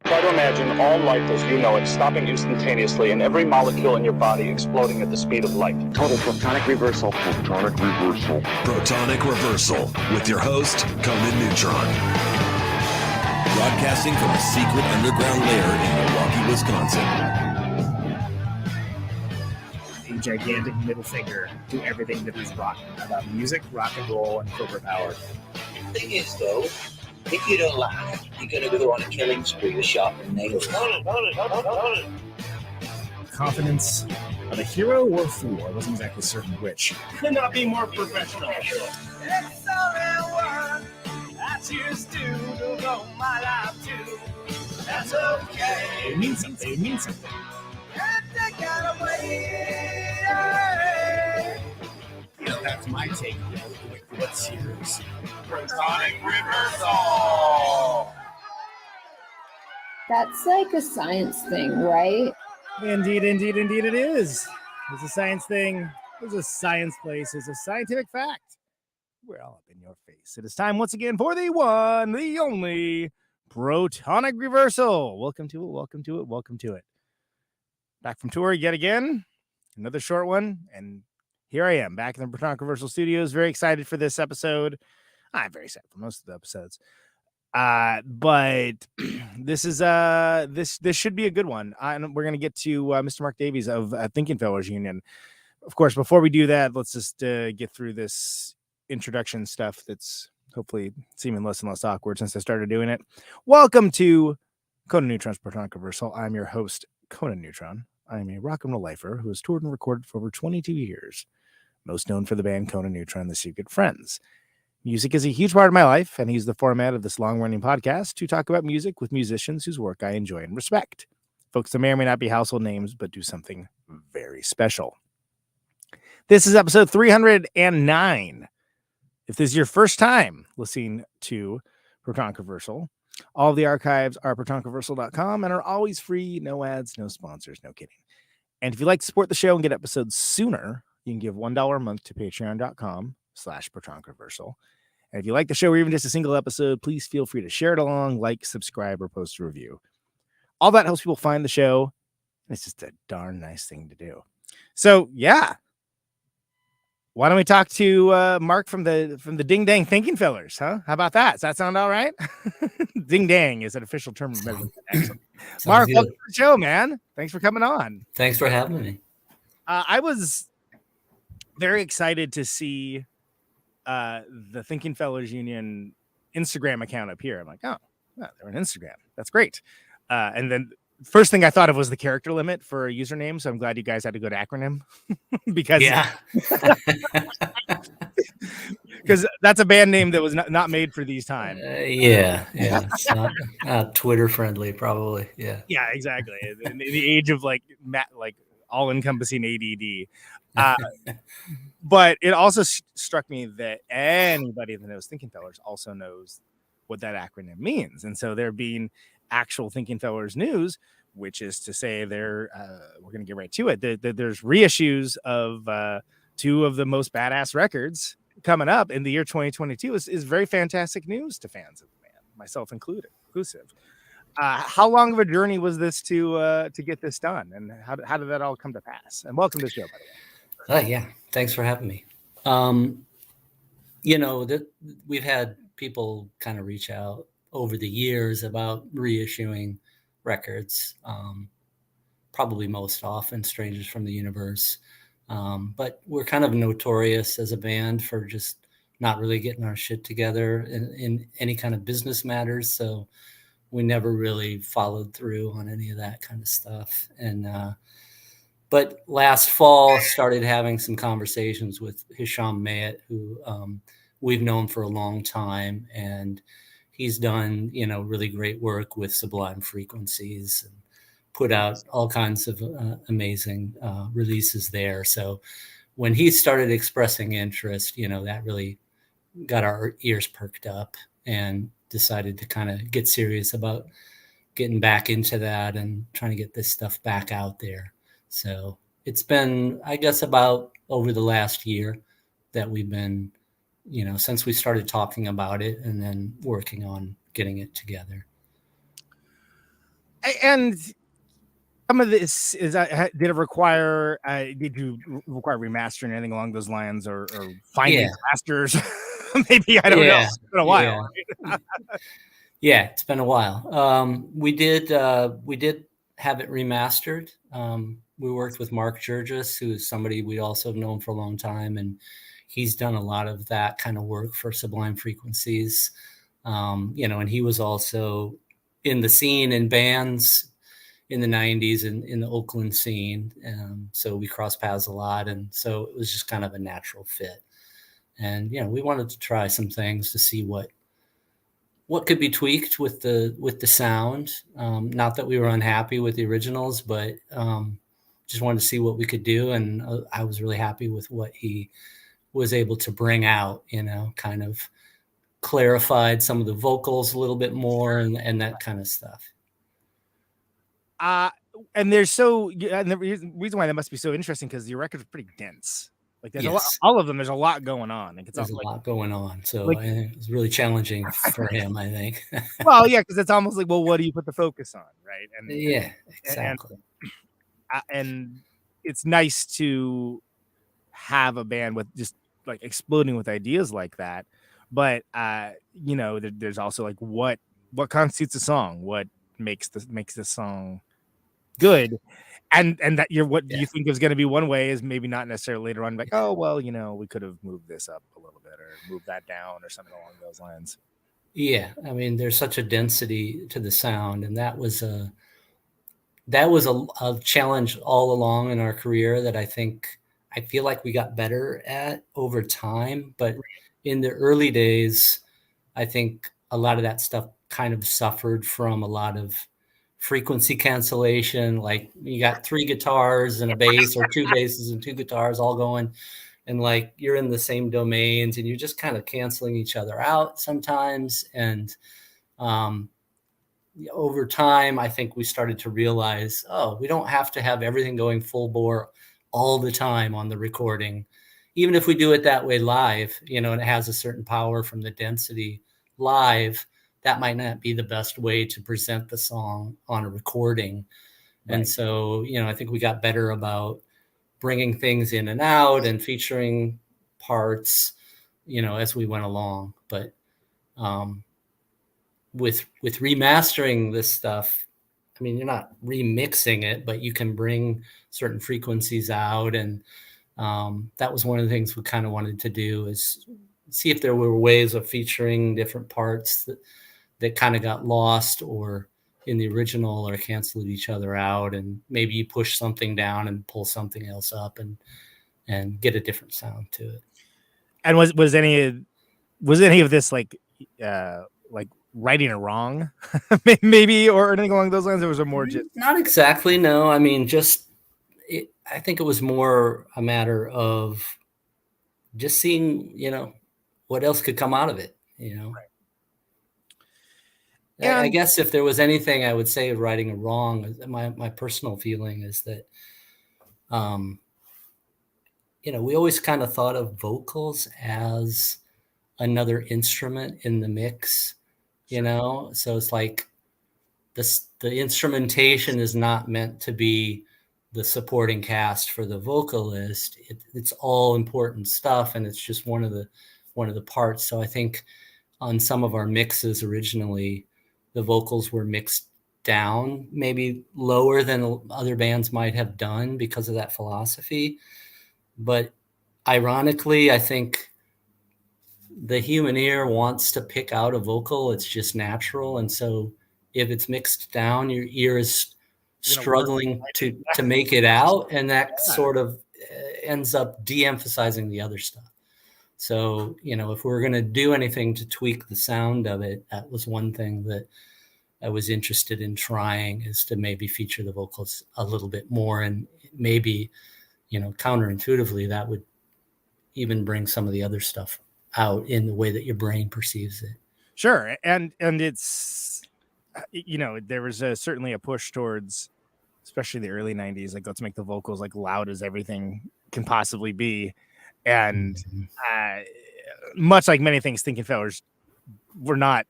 Try to imagine all life as you know it stopping instantaneously and every molecule in your body exploding at the speed of light. Total protonic reversal. Protonic reversal. Protonic reversal with your host, Conan Neutron. Broadcasting from a secret underground lair in Milwaukee, Wisconsin. A gigantic middle finger to everything that is rock about music, rock and roll, and corporate power. The thing is, though, if you don't laugh, you're going to go on a killing spree with sharpened nails. Confidence of a hero or a fool. I wasn't exactly certain which. Could not be more professional. It's only one I choose to devote my life to. That's okay. It means something. It means something. And take out away. That's my take. What's yours? Protonic reversal. That's like a science thing, right? Indeed it is. It's a science thing. It's a science place. It's a scientific fact. We're all up in your face. It is time once again for the one, the only Protonic reversal. Welcome to it. Back from tour yet again. Another short one. And here I am back in the Protonic Reversal Studios. Very excited for this episode. I'm very excited for most of the episodes. But this is this should be a good one. We're gonna get to Mr. Mark Davies of Thinking Fellows Union. Of course, before we do that, let's just get through this introduction stuff that's hopefully seeming less and less awkward since I started doing it. Welcome to Conan Neutron's Protonic Reversal. I'm your host, Conan Neutron. I am a rock and roll lifer who has toured and recorded for over 22 years. Most known for the band Conan Neutron, the Secret Friends. Music is a huge part of my life, and he's the format of this long-running podcast to talk about music with musicians whose work I enjoy and respect. Folks that may or may not be household names, but do something very special. This is episode 309. If this is your first time listening to Protonic Reversal, all of the archives are protonicreversal.com and are always free, no ads, no sponsors, no kidding. And if you'd like to support the show and get episodes sooner, you can give $1 a month to patreon.com/Protonic Reversal. And if you like the show or even just a single episode, please feel free to share it along, like, subscribe, or post a review. All that helps people find the show. And it's just a darn nice thing to do. So, yeah. Why don't we talk to Mark from the Ding Dang Thinking Fellers, huh? How about that? Does that sound all right? Ding Dang is an official term of measurement. Mark, welcome to the show, man. Thanks for coming on. Thanks for having me. I was very excited to see the Thinking Fellows Union Instagram account up here. I'm like, oh, they're on Instagram. That's great. And then first thing I thought of was the character limit for a username. So I'm glad you guys had to go to acronym because because that's a band name that was not made for these times. It's not Twitter friendly, probably. Yeah, exactly. In the age of like all encompassing ADD. But it also struck me that anybody that knows Thinking Fellers also knows what that acronym means. And so there being actual Thinking Fellers news, which is to say we're going to get right to it. There's reissues of two of the most badass records coming up in the year 2022 is very fantastic news to fans of the band, myself inclusive. How long of a journey was this to get this done, and how did that all come to pass? And welcome to the show, by the way. Thanks for having me. We've had people kind of reach out over the years about reissuing records, probably most often Strangers from the Universe. But we're kind of notorious as a band for just not really getting our shit together in any kind of business matters. So we never really followed through on any of that kind of stuff. But last fall started having some conversations with Hisham Mayet, who we've known for a long time. And he's done, really great work with Sublime Frequencies and put out all kinds of amazing releases there. So when he started expressing interest, that really got our ears perked up and decided to kind of get serious about getting back into that and trying to get this stuff back out there. So it's been, I guess, about over the last year that we've been, since we started talking about it and then working on getting it together. And some of this is did it require did you require remastering anything along those lines, or finding masters? Maybe, I don't know. It's been a while. Right? Yeah, it's been a while. We did have it remastered. We worked with Mark Davies, who is somebody we also have known for a long time, and he's done a lot of that kind of work for Sublime Frequencies. And he was also in the scene in bands in the 90s and in the Oakland scene. So we crossed paths a lot. And so it was just kind of a natural fit. And, we wanted to try some things to see what could be tweaked with the sound. Not that we were unhappy with the originals, but just wanted to see what we could do. And I was really happy with what he was able to bring out, kind of clarified some of the vocals a little bit more and that kind of stuff. And the reason why that must be so interesting, because your record is pretty dense. Like there's a lot, all of them. There's a lot going on. Like there's a lot going on. So I think it was really challenging for him, I think. Well, yeah, because it's almost like, well, what do you put the focus on, right? And exactly. And it's nice to have a band with just like exploding with ideas like that. But there's also like what constitutes a song, what makes the song good, and that what you think is going to be one way is maybe not necessarily later on like, oh well, we could have moved this up a little bit or moved that down or something along those lines. Yeah, I mean, there's such a density to the sound, and that was a challenge all along in our career that I feel like we got better at over time. But in the early days, I think a lot of that stuff kind of suffered from a lot of frequency cancellation. Like you got 3 guitars and a bass, or 2 basses and 2 guitars all going, and like you're in the same domains and you're just kind of canceling each other out sometimes. And over time, I think we started to realize, we don't have to have everything going full bore all the time on the recording. Even if we do it that way live, and it has a certain power from the density live, that might not be the best way to present the song on a recording. Right. And so, I think we got better about bringing things in and out and featuring parts, as we went along. But with remastering this stuff, I mean, you're not remixing it, but you can bring certain frequencies out. And that was one of the things we kind of wanted to do, is see if there were ways of featuring different parts that kind of got lost or in the original or canceled each other out. And maybe you push something down and pull something else up and get a different sound to it. And was any of this like righting it wrong maybe, or anything along those lines? Or was it more just not exactly? No, I mean, I think it was more a matter of just seeing, what else could come out of it, Right. I guess if there was anything I would say of righting it wrong, my personal feeling is that, we always kind of thought of vocals as another instrument in the mix, so it's like the instrumentation is not meant to be the supporting cast for the vocalist. It's all important stuff, and it's just one of the parts. So I think on some of our mixes originally, the vocals were mixed down, maybe lower than other bands might have done because of that philosophy. But ironically, I think the human ear wants to pick out a vocal. It's just natural. And so if it's mixed down, your ear is struggling to make it out. And that sort of ends up de-emphasizing the other stuff. So, if we're going to do anything to tweak the sound of it, that was one thing that I was interested in trying, is to maybe feature the vocals a little bit more. And maybe, counterintuitively, that would even bring some of the other stuff out in the way that your brain perceives it. Sure. And it's, there was certainly a push towards, especially the early 90s, like, let's make the vocals like loud as everything can possibly be. And much like many things, Thinking Fellers we're not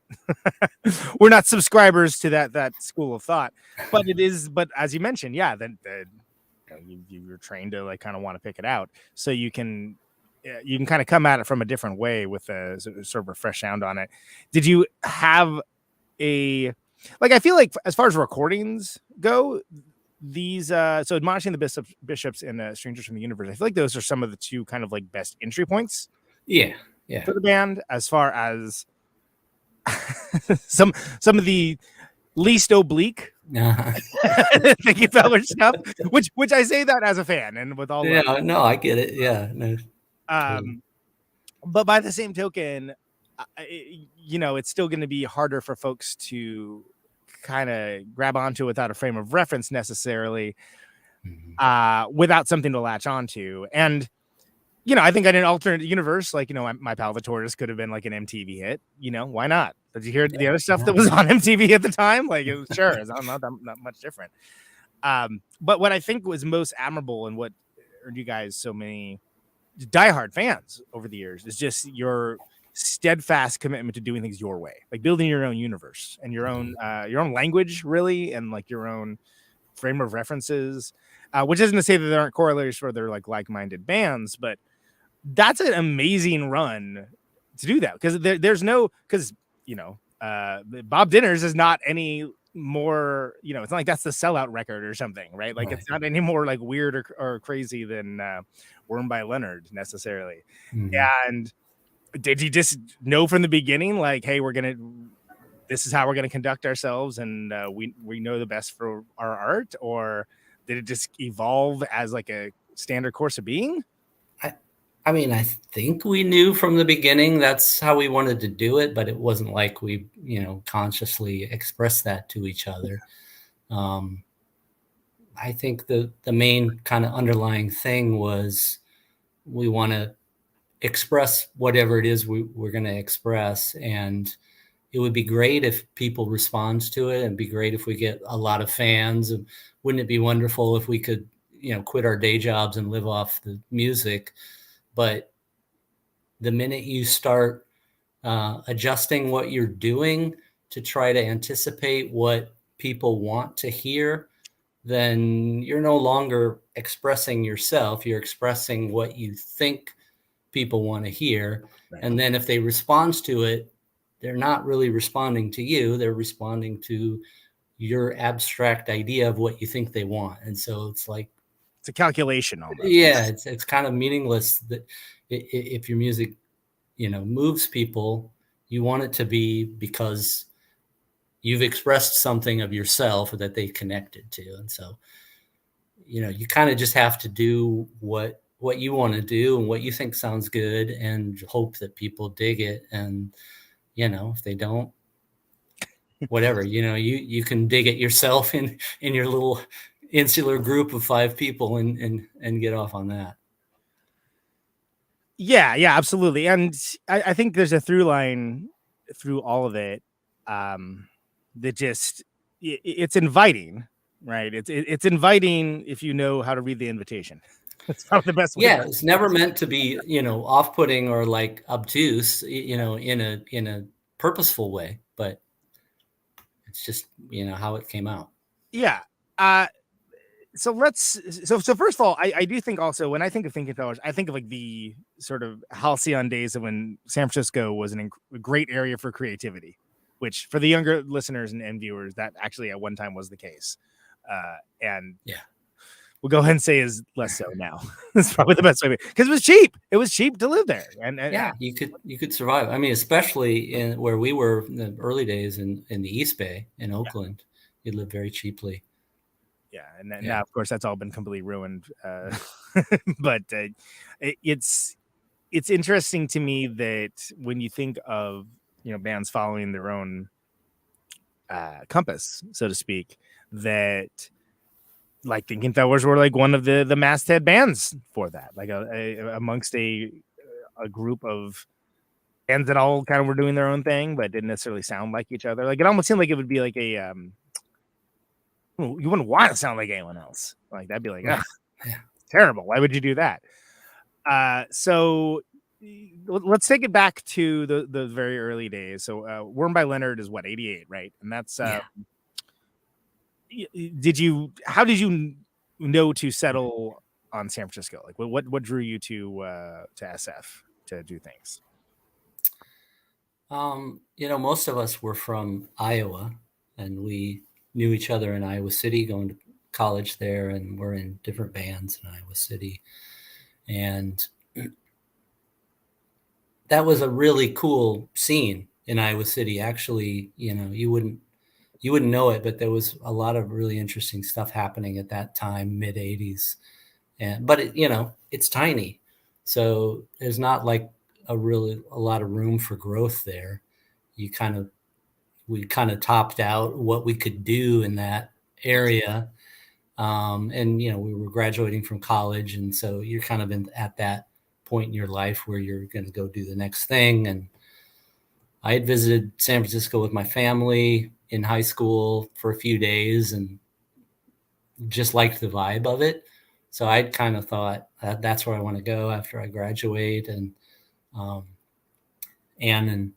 we're not subscribers to that school of thought. But it is. But as you mentioned, yeah, you're trained to like kind of want to pick it out, so you can kind of come at it from a different way with a sort of a fresh sound on it. Did you have I feel like as far as recordings go, these so Admonishing the Bishops and Strangers from the Universe, I feel like those are some of the two kind of like best entry points for the band, as far as some of the least oblique thinking feller stuff, which I say that as a fan and with all no, I get it. No, but by the same token, it's still going to be harder for folks to kind of grab onto without a frame of reference necessarily, without something to latch onto. And I think in an alternate universe, like my Pal the Tortoise could have been like an MTV hit. Why not? Did you hear the other stuff that was on MTV at the time? Like, it was sure it's not much different. But what I think was most admirable and what earned you guys so many diehard fans over the years is just your steadfast commitment to doing things your way, like building your own universe and your own language, really, and like your own frame of references. Which isn't to say that there aren't corollaries for other like-minded bands, but that's an amazing run to do that, because Bob Dinners is not any more, it's not like that's the Sellout record or something, right? Like, it's not any more like weird or crazy than Worm by Leonard necessarily. And did you just know from the beginning, like, hey, this is how we're gonna conduct ourselves, and we know the best for our art? Or did it just evolve as like a standard course of being? I mean, I think we knew from the beginning that's how we wanted to do it, but it wasn't like we, consciously expressed that to each other. I think the main kind of underlying thing was we want to express whatever it is we're going to express, and it would be great if people respond to it, and be great if we get a lot of fans. And wouldn't it be wonderful if we could, quit our day jobs and live off the music? But the minute you start adjusting what you're doing to try to anticipate what people want to hear, then you're no longer expressing yourself. You're expressing what you think people want to hear. Right. And then if they respond to it, they're not really responding to you. They're responding to your abstract idea of what you think they want. And so it's like, it's a calculation almost. Yeah, it's kind of meaningless that if your music, moves people, you want it to be because you've expressed something of yourself that they connected to. And so, you kind of just have to do what you want to do and what you think sounds good, and hope that people dig it. And, if they don't, whatever, you can dig it yourself in your little insular group of 5 people and get off on that. Yeah, absolutely. And I think there's a through line through all of it, that just it's inviting, right? It's inviting if you know how to read the invitation. That's probably the best way. Yeah, it's never meant to be, off-putting or like obtuse, in a purposeful way, but it's just, how it came out. Yeah. So first of all, I do think also, when I think of Thinking Fellers, I think of like the sort of halcyon days of when San Francisco was a great area for creativity, which for the younger listeners and viewers, that actually at one time was the case. And yeah, we'll go ahead and say is less so now. That's probably the best way, because it was cheap. It was cheap to live there. And yeah, you could survive. I mean, especially in where we were in the early days in the East Bay in Oakland, you lived very cheaply. Yeah, and then, now, of course, that's all been completely ruined. But it's interesting to me that when you think of bands following their own compass, so to speak, that like Thinking Fellers were like one of the masthead bands for that, like amongst a group of bands that all kind of were doing their own thing, but didn't necessarily sound like each other. Like, it almost seemed like it would be like a you wouldn't want to sound like anyone else. Like, that'd be like, terrible. Why would you do that? So let's take it back to the very early days. So Worn by Leonard is what, 88, right? And that's how did you know to settle on San Francisco? Like what drew you to SF to do things? Most of us were from Iowa, and we knew each other in Iowa City, going to college there, and we're in different bands in Iowa City. And that was a really cool scene in Iowa City. Actually, you wouldn't know it, but there was a lot of really interesting stuff happening at that time, mid 80s. But it's tiny. So there's not like a lot of room for growth there. We kind of topped out what we could do in that area. And we were graduating from college. And so you're kind of at that point in your life where you're going to go do the next thing. And I had visited San Francisco with my family in high school for a few days and just liked the vibe of it. So I kind of thought that's where I want to go after I graduate. And Ann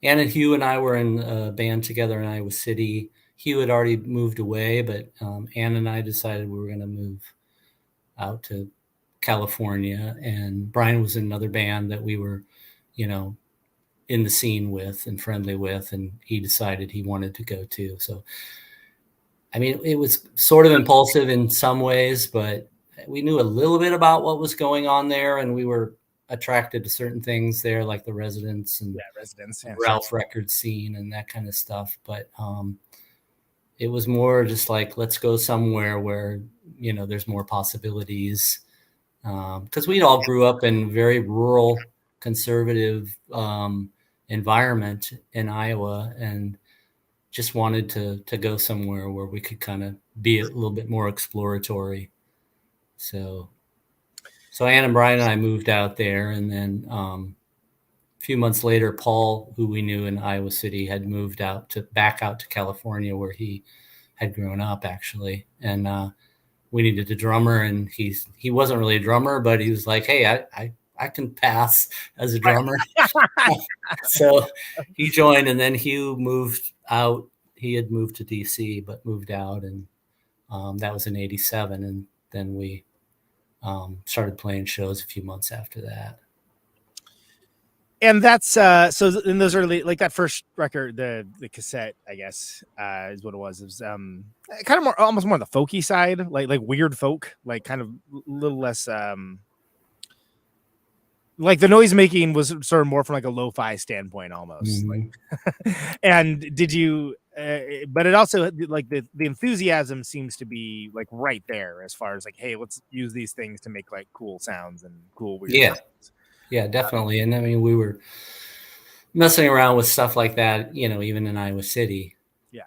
and Hugh and I were in a band together in Iowa City. Hugh had already moved away, but Ann and I decided we were going to move out to California. And Brian was in another band that we were, in the scene with and friendly with, and he decided he wanted to go too. So, I mean, it was sort of impulsive in some ways, but we knew a little bit about what was going on there, and we were attracted to certain things there, like the Residents and Ralph record scene and that kind of stuff. But it was more just like, let's go somewhere where, there's more possibilities. Because we all grew up in very rural, conservative environment in Iowa, and just wanted to go somewhere where we could kind of be a little bit more exploratory. So Ann and Brian and I moved out there, and then a few months later, Paul, who we knew in Iowa City, had moved back out to California, where he had grown up actually. And we needed a drummer, and he wasn't really a drummer, but he was like, hey, I can pass as a drummer. So he joined, and then Hugh moved out. He had moved to DC, but moved out, and that was in 87. And then we started playing shows a few months after that. And that's so in those early, like that first record, the cassette, I guess, is what it was. It was kind of more, almost more on the folky side, like weird folk, like kind of a little less like the noise making was sort of more from like a lo-fi standpoint almost. Mm-hmm. And did you but it also, like the enthusiasm seems to be like right there as far as like, hey, let's use these things to make like cool sounds and cool weird sounds. Yeah, definitely. And I mean, we were messing around with stuff like that, even in Iowa City. Yeah.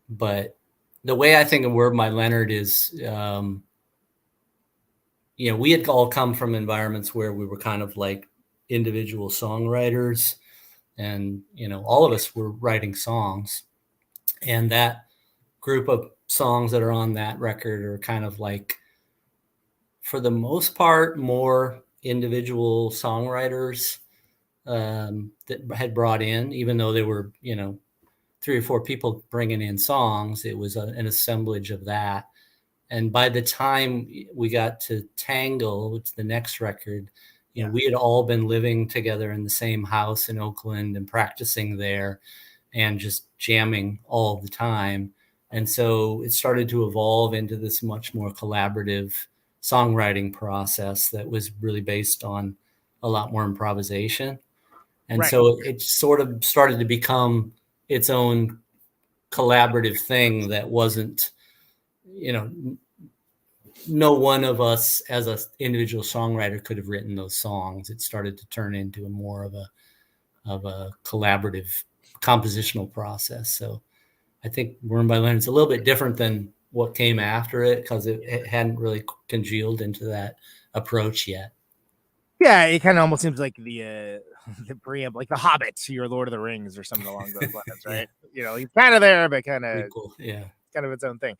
But the way I think of Worn by Leonard is, we had all come from environments where we were kind of like individual songwriters, and, all of us were writing songs, and that group of songs that are on that record are kind of like, for the most part, more individual songwriters that had brought in, even though there were, 3 or 4 people bringing in songs, it was an assemblage of that. And by the time we got to Tangle, which is the next record, we had all been living together in the same house in Oakland and practicing there and just jamming all the time. And so it started to evolve into this much more collaborative songwriting process that was really based on a lot more improvisation. And so it sort of started to become its own collaborative thing that wasn't, no one of us as an individual songwriter could have written those songs. It started to turn into more of a collaborative compositional process. So I think Worn by Leonard is a little bit different than what came after it, because it hadn't really congealed into that approach yet. Yeah, it kind of almost seems like the preamble, like The Hobbit, your Lord of the Rings or something along those lines, right? He's kind of there, but kind of cool. Yeah, kind of its own thing.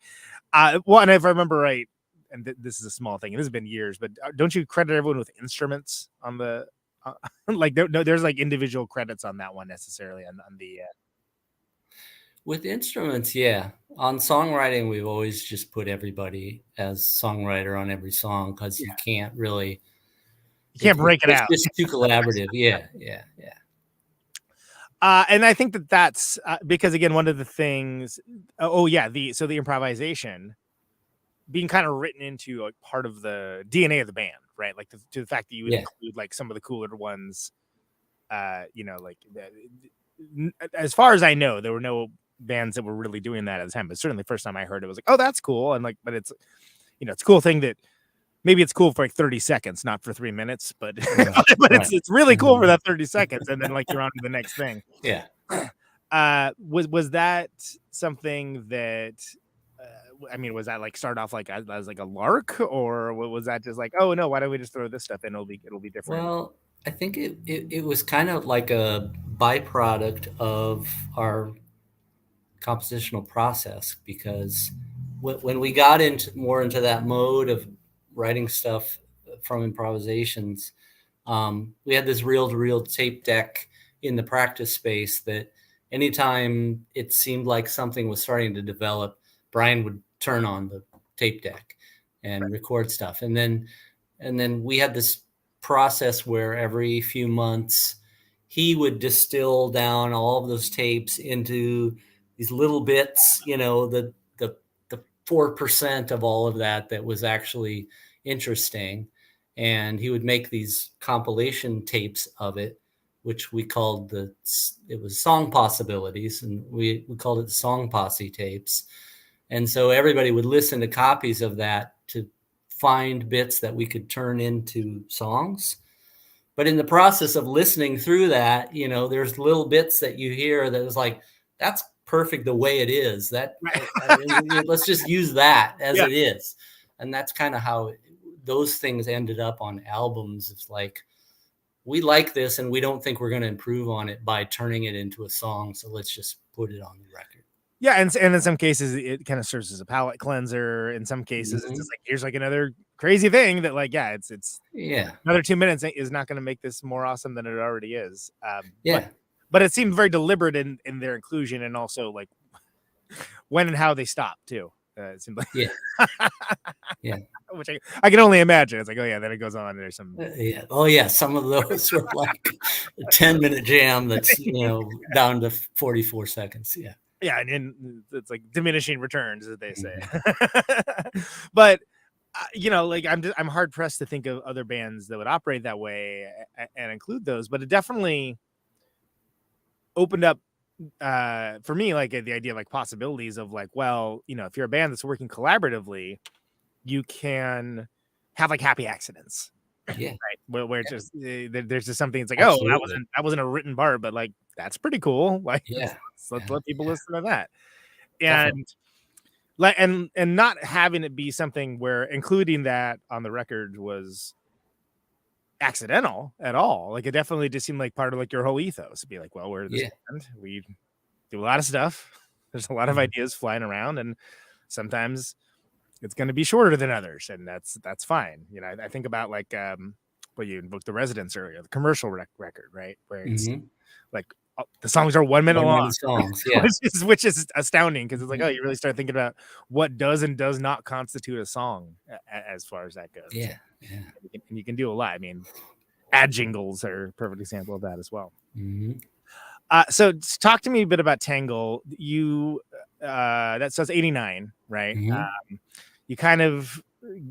Well, and if I remember right, and this is a small thing, it has been years, but don't you credit everyone with instruments on the like there's like individual credits on that one necessarily on the With instruments, yeah. On songwriting, we've always just put everybody as songwriter on every song because you can't really. You can't break it out. It's just too collaborative. Yeah. And I think that's because again, one of the things. The improvisation being kind of written into like part of the DNA of the band, right? Like to the fact that you would include like some of the cooler ones. As far as I know, there were no bands that were really doing that at the time, but certainly the first time I heard it was like, oh, that's cool. And like, but it's, it's a cool thing that maybe it's cool for like 30 seconds, not for 3 minutes, but, it's really cool for that 30 seconds. And then like, you're on to the next thing. Yeah. Was that something that, was that like start off like as like a lark, or was that just like, oh no, why don't we just throw this stuff in? It'll be different. Well, I think it was kind of like a byproduct of our compositional process, because when we got more into that mode of writing stuff from improvisations, we had this reel-to-reel tape deck in the practice space that anytime it seemed like something was starting to develop, Brian would turn on the tape deck and record stuff. And then we had this process where every few months he would distill down all of those tapes into these little bits, the 4% of all of that was actually interesting. And he would make these compilation tapes of it, which we called it was Song Possibilities, and we called it the Song Posse tapes. And so everybody would listen to copies of that to find bits that we could turn into songs. But in the process of listening through that, there's little bits that you hear that was like, that's perfect the way it is. Let's just use that as it is. And that's kind of how those things ended up on albums. It's like, we like this and we don't think we're going to improve on it by turning it into a song. So let's just put it on the record. Yeah, and in some cases it kind of serves as a palate cleanser. In some cases, it's just like, here's like another crazy thing that like, it's another 2 minutes is not going to make this more awesome than it already is. But it seemed very deliberate in their inclusion, and also like when and how they stopped too. It seemed like which I can only imagine. It's like, oh yeah, then it goes on. There's some some of those were like a 10-minute jam that's down to 44 seconds. Yeah, and it's like diminishing returns, as they say. But like I'm hard pressed to think of other bands that would operate that way and include those. But it definitely opened up for me like the idea of like possibilities of like, well, if you're a band that's working collaboratively, you can have like happy accidents. Right, where it's just there's just something. It's like, absolutely. Oh, that wasn't a written bar, but like that's pretty cool. Like, let's let people listen to that, and and not having it be something where including that on the record was accidental at all. Like, it definitely just seemed like part of like your whole ethos to be like, well, we're this band, we do a lot of stuff. There's a lot of ideas flying around, and sometimes it's going to be shorter than others, and that's fine. I think about like you invoked the Residents earlier, the commercial record, right, where it's like the songs are 1 minute long, songs, which is astounding, because it's like, oh, you really start thinking about what does and does not constitute a song as far as that goes. And you can do a lot. I mean, ad jingles are a perfect example of that as well. So talk to me a bit about Tangle. You that says 89, right? You kind of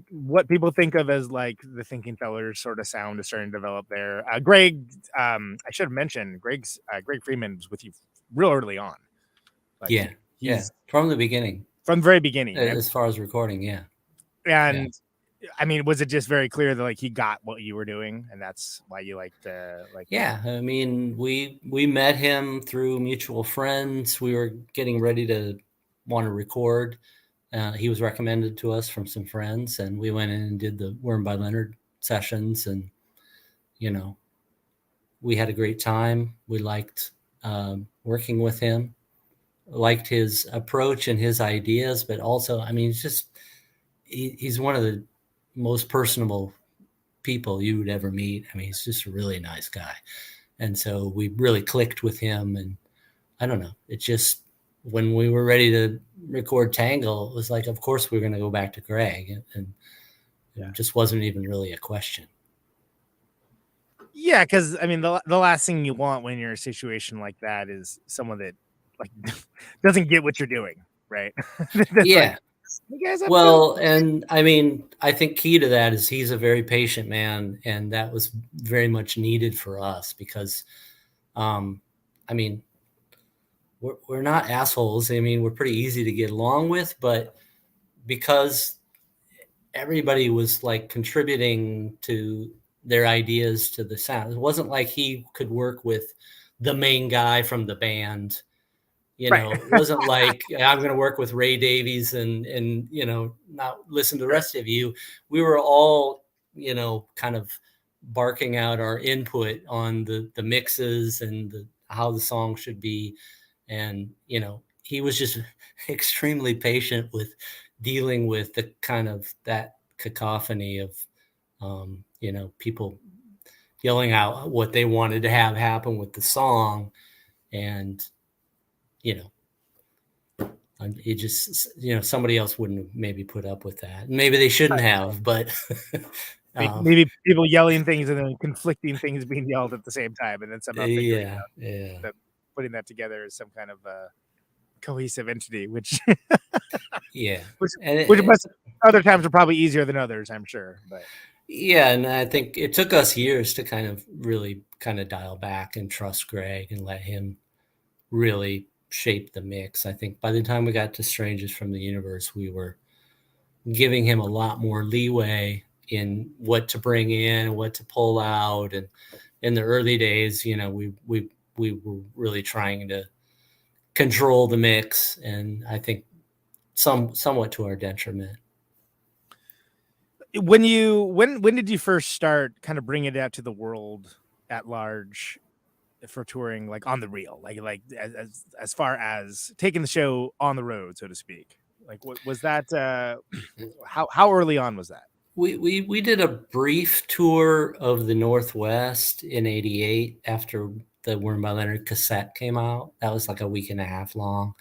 what people think of as like the Thinking Fellers sort of sound is starting to develop there. Greg, I should have mentioned Greg Freeman was with you real early on. Like, from the beginning, from the very beginning, as far as recording. And I mean, was it just very clear that like he got what you were doing, and that's why you liked I mean, we met him through mutual friends. We were getting ready to want to record. He was recommended to us from some friends, and we went in and did the Worm by Leonard sessions, and we had a great time. We liked working with him, liked his approach and his ideas, but also, I mean, he's one of the most personable people you would ever meet. I mean, he's just a really nice guy. And so we really clicked with him. And I don't know, it just, when we were ready to record Tangle, it was like, of course, we're going to go back to Greg. And it just wasn't even really a question. Yeah, because I mean, the last thing you want when you're in a situation like that is someone that like doesn't get what you're doing, right? Yeah. Like, you guys have well, and I mean, I think key to that is he's a very patient man, and that was very much needed for us because, I mean, we're not assholes. I mean, we're pretty easy to get along with, but because everybody was like contributing to their ideas to the sound, it wasn't like he could work with the main guy from the band. You know, it wasn't like I'm going to work with Ray Davies and, you know, not listen to the rest of you. We were all, you know, kind of barking out our input on the mixes and how the song should be. And, you know, he was just extremely patient with dealing with the kind of that cacophony of, you know, people yelling out what they wanted to have happen with the song. And, you know, it just, you know, somebody else wouldn't have maybe put up with that. Maybe they shouldn't have, but maybe people yelling things and then conflicting things being yelled at the same time, and then somehow figuring out that putting that together as some kind of cohesive entity, which which must, other times are probably easier than others, I'm sure. But yeah, and I think it took us years to kind of really kind of dial back and trust Greg and let him really shape the mix. I think by the time we got to Strangers from the Universe, we were giving him a lot more leeway in what to bring in, what to pull out. And in the early days, you know, we were really trying to control the mix, and I think somewhat to our detriment. When did you first start kind of bringing it out to the world at large for touring, like on the real, like as far as taking the show on the road, so to speak? Like, what was that? How early on was that? We did a brief tour of the Northwest in '88 after the Worn by Leonard cassette came out. That was like a week and a half long.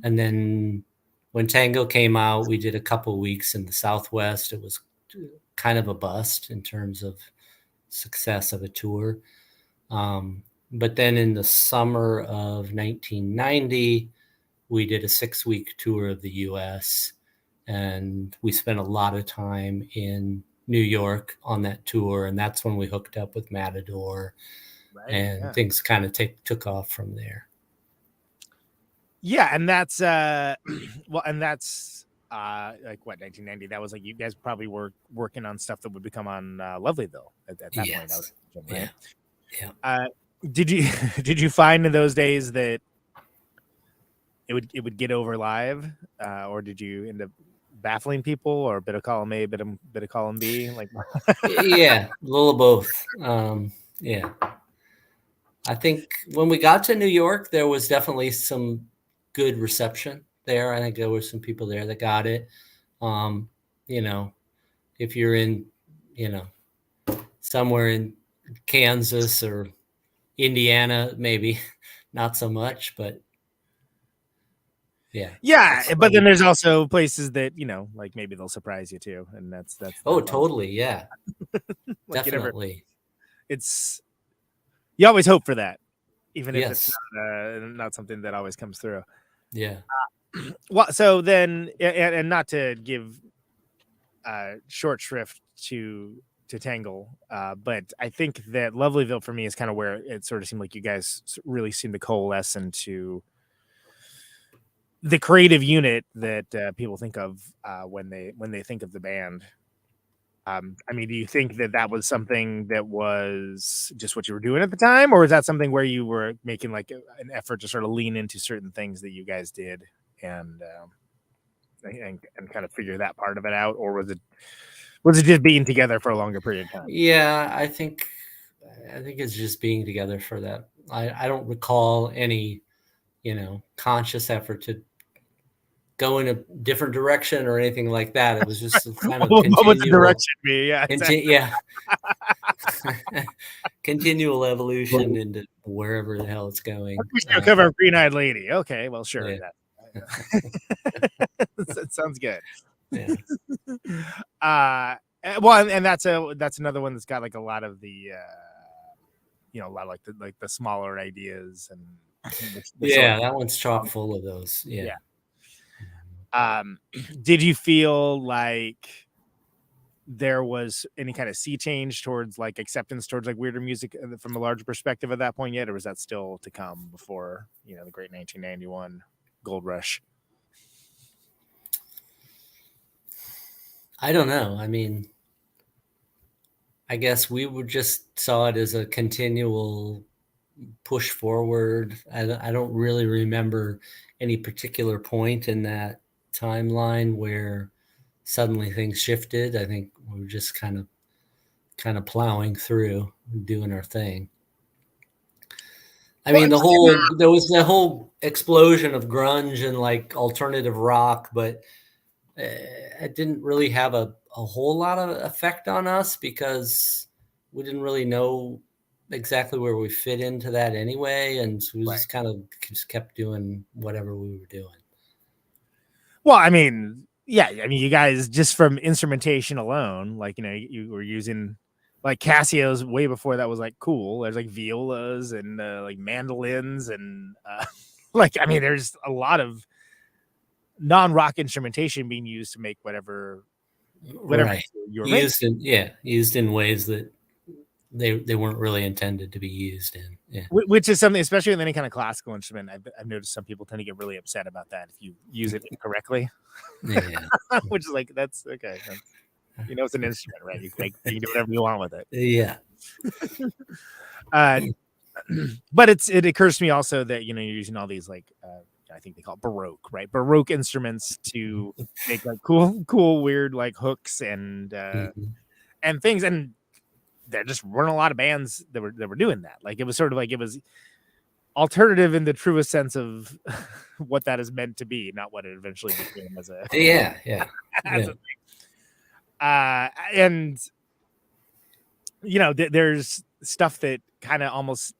And then when Tango came out, we did a couple of weeks in the Southwest. It was kind of a bust in terms of success of a tour. But then in the summer of 1990, we did a 6-week tour of the US, and we spent a lot of time in New York on that tour. And that's when we hooked up with Matador, and things kind of took off from there. Yeah. And that's, well, and that's like what, 1990, that was like, you guys probably were working on stuff that would become on Lovelyville at that point. That was, right? Yeah. Did you find in those days that it would get over live, or did you end up baffling people, or a bit of column A, bit of column B? Like, yeah, a little of both. Yeah, I think when we got to New York, there was definitely some good reception there. I think there were some people there that got it. You know, if you're in, you know, somewhere in Kansas or Indiana, maybe not so much, but yeah. But then there's also places that, you know, like maybe they'll surprise you too, and that's totally, yeah. Like, definitely. It's, you always hope for that, even if Yes. it's not something that always comes through. Yeah. Well, so then, and not to give short shrift to Tangle, but I think that Lovelyville for me is kind of where it sort of seemed like you guys really seemed to coalesce into the creative unit that people think of when they think of the band. I mean, do you think that was something that was just what you were doing at the time, or is that something where you were making like an effort to sort of lean into certain things that you guys did and kind of figure that part of it out, or was it just being together for a longer period of time? Yeah, I think it's just being together for that. I don't recall any, you know, conscious effort to go in a different direction or anything like that. It was just kind of what would the direction be? Yeah, yeah. Continual evolution into wherever the hell it's going. Cover of Green-Eyed Lady. Okay, well, sure. Yeah. That sounds good. Yeah. Well, and that's another one that's got like a lot of the a lot of like the smaller ideas and that one's chock full of those. Yeah. Did you feel like there was any kind of sea change towards like acceptance towards like weirder music from a larger perspective at that point yet, or was that still to come before the great 1991 gold rush? I don't know. I mean, I guess we would just saw it as a continual push forward. I don't really remember any particular point in that timeline where suddenly things shifted. I think we were just kind of plowing through, doing our thing. I mean, there was the whole explosion of grunge and like alternative rock, but it didn't really have a whole lot of effect on us because we didn't really know exactly where we fit into that anyway. And so we just kept doing whatever we were doing. Well, I mean, you guys, just from instrumentation alone, like, you were using like Casios way before that was like cool. There's like violas and like mandolins and there's a lot of non-rock instrumentation being used to make whatever right. you're used in ways that they weren't really intended to be used in. Yeah. Which is something, especially with any kind of classical instrument, I've noticed some people tend to get really upset about that if you use it incorrectly. Yeah. Which is like, that's okay. It's an instrument, right? You can do whatever you want with it. Yeah. But it occurs to me also that you're using all these like I think they call it baroque, right? Baroque instruments to make like cool, weird like hooks and things, and there just weren't a lot of bands that were doing that. Like it was sort of like it was alternative in the truest sense of what that is meant to be, not what it eventually became as a as a thing. And there's stuff that kind of almost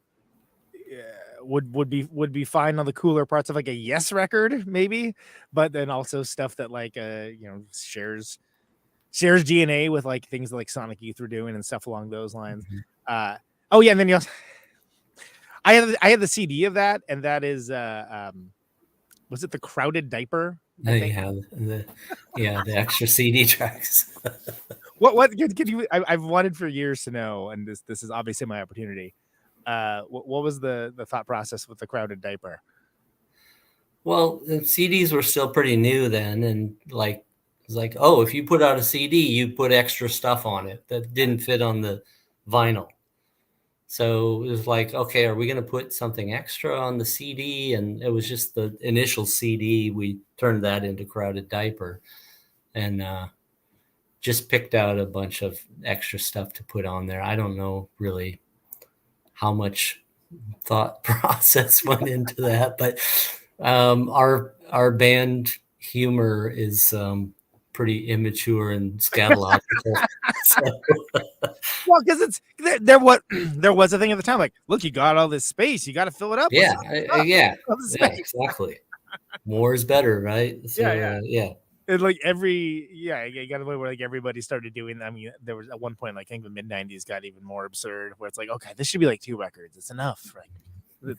would be fine on the cooler parts of like a Yes record, maybe, but then also stuff that like shares DNA with like things like Sonic Youth were doing and stuff along those lines. And then you also, I had the CD of that, and that is was it the Crowded Diaper? The extra CD tracks. What could you? I've wanted for years to know, and this is obviously my opportunity. What was the thought process with the Crowded Diaper? Well, the CDs were still pretty new then, and like it's like, oh, if you put out a CD, you put extra stuff on it that didn't fit on the vinyl. So it was like, okay, are we going to put something extra on the CD? And it was just the initial CD. We turned that into Crowded Diaper, and just picked out a bunch of extra stuff to put on there. I don't know really how much thought process went into that, but our band humor is pretty immature and scatological. Well, because there was a thing at the time, like, look, you got all this space, you got to fill it up. Yeah, exactly. More is better, right? So, yeah. And like you got a way where like everybody started doing. I mean, there was at one point, like I think the mid-90s got even more absurd, where it's like, okay, this should be like 2 records, it's enough, right?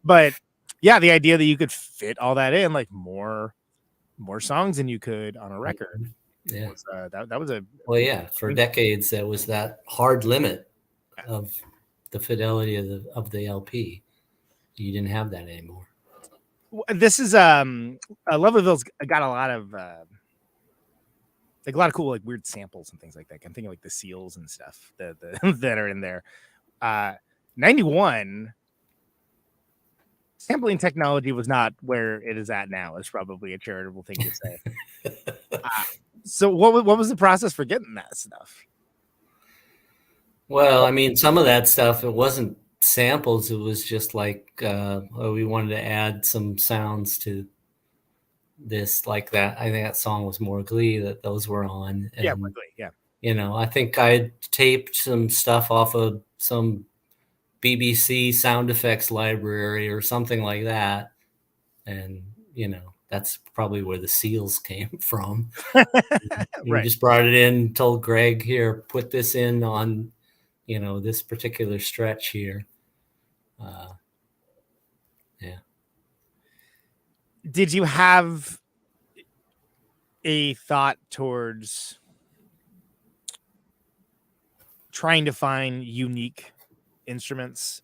But yeah, the idea that you could fit all that in, like more songs than you could on a record. Yeah, was, that was a for decades that was that hard limit of the fidelity of the LP. You didn't have that anymore. This is Lovelyville's got a lot of cool like weird samples and things like that. I'm thinking like the seals and stuff that that are in there. 91 sampling technology was not where it is at now. It's probably a charitable thing to say. So what was the process for getting that stuff? Well, I mean, some of that stuff, it wasn't samples. It was just like we wanted to add some sounds to this like that. I think that song was more Glee that those were on. And, Yeah, Glee, yeah. You know, I think I taped some stuff off of some BBC sound effects library or something like that. And, you know, that's probably where the seals came from. We just brought it in, told Greg, here, put this in on, you know, this particular stretch here. Yeah. Did you have a thought towards trying to find unique instruments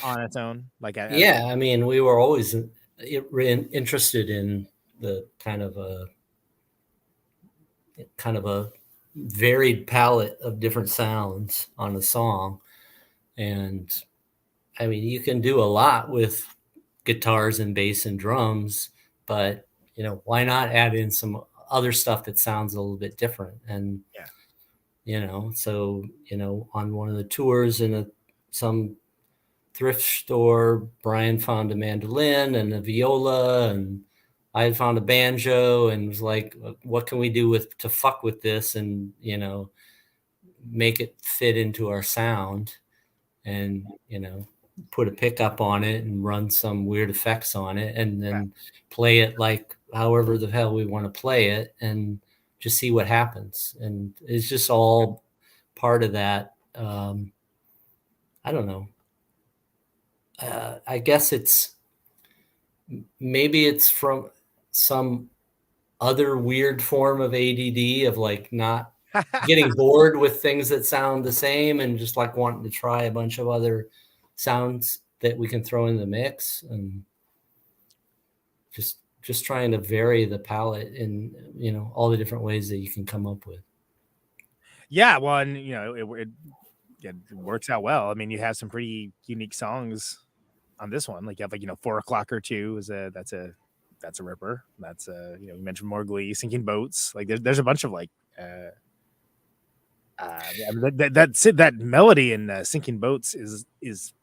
on its own? Like, yeah, I mean, we were always interested in the kind of a varied palette of different sounds on a song. And I mean, you can do a lot with guitars and bass and drums, but you know, why not add in some other stuff that sounds a little bit different? And you know, so you know, on one of the tours in some thrift store, Brian found a mandolin and a viola, and I had found a banjo, and was like, what can we do to fuck with this and, you know, make it fit into our sound, and, you know, put a pickup on it and run some weird effects on it, and then play it like however the hell we want to play it, and just see what happens. And it's just all part of that. I don't know. I guess maybe it's from some other weird form of ADD of like not getting bored with things that sound the same and just like wanting to try a bunch of other sounds that we can throw in the mix, and just trying to vary the palette in, you know, all the different ways that you can come up with. Yeah, well, and you know, it works out well. I mean, you have some pretty unique songs on this one. Like you have, like, you know, 4 O'Clock or 2 that's a ripper. That's you know, you mentioned more Glee, Sinking Boats. Like there's a bunch of like that melody in Sinking Boats is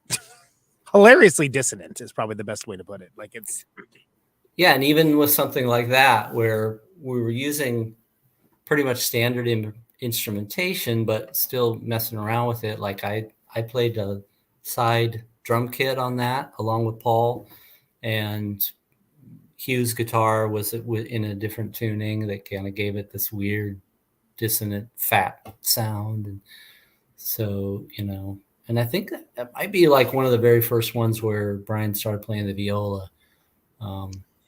hilariously dissonant is probably the best way to put it. Like it's and even with something like that where we were using pretty much standard instrumentation but still messing around with it, like I played a side drum kit on that along with Paul, and Hugh's guitar was in a different tuning that kind of gave it this weird dissonant fat sound. And so, you know, and I think that might be like one of the very first ones where Brian started playing the viola.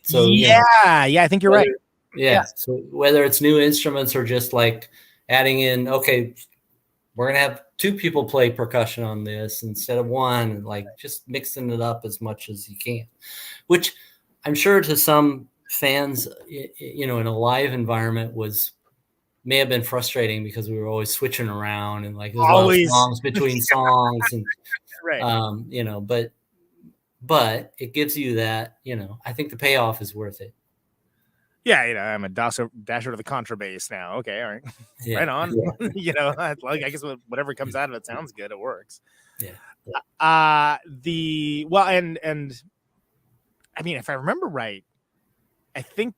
So I think you're right. Yeah. So whether it's new instruments or just like adding in, okay, we're going to have 2 people play percussion on this instead of 1, and like just mixing it up as much as you can, which I'm sure to some fans, you know, in a live environment may have been frustrating because we were always switching around and like there's always songs between songs and you know, but it gives you that, you know, I think the payoff is worth it. Yeah, you know, I'm a dasher to the contrabass now. Okay, all right, right on. Yeah. You know, like I guess whatever comes out of it sounds good. It works. Yeah. And I mean, if I remember right, I think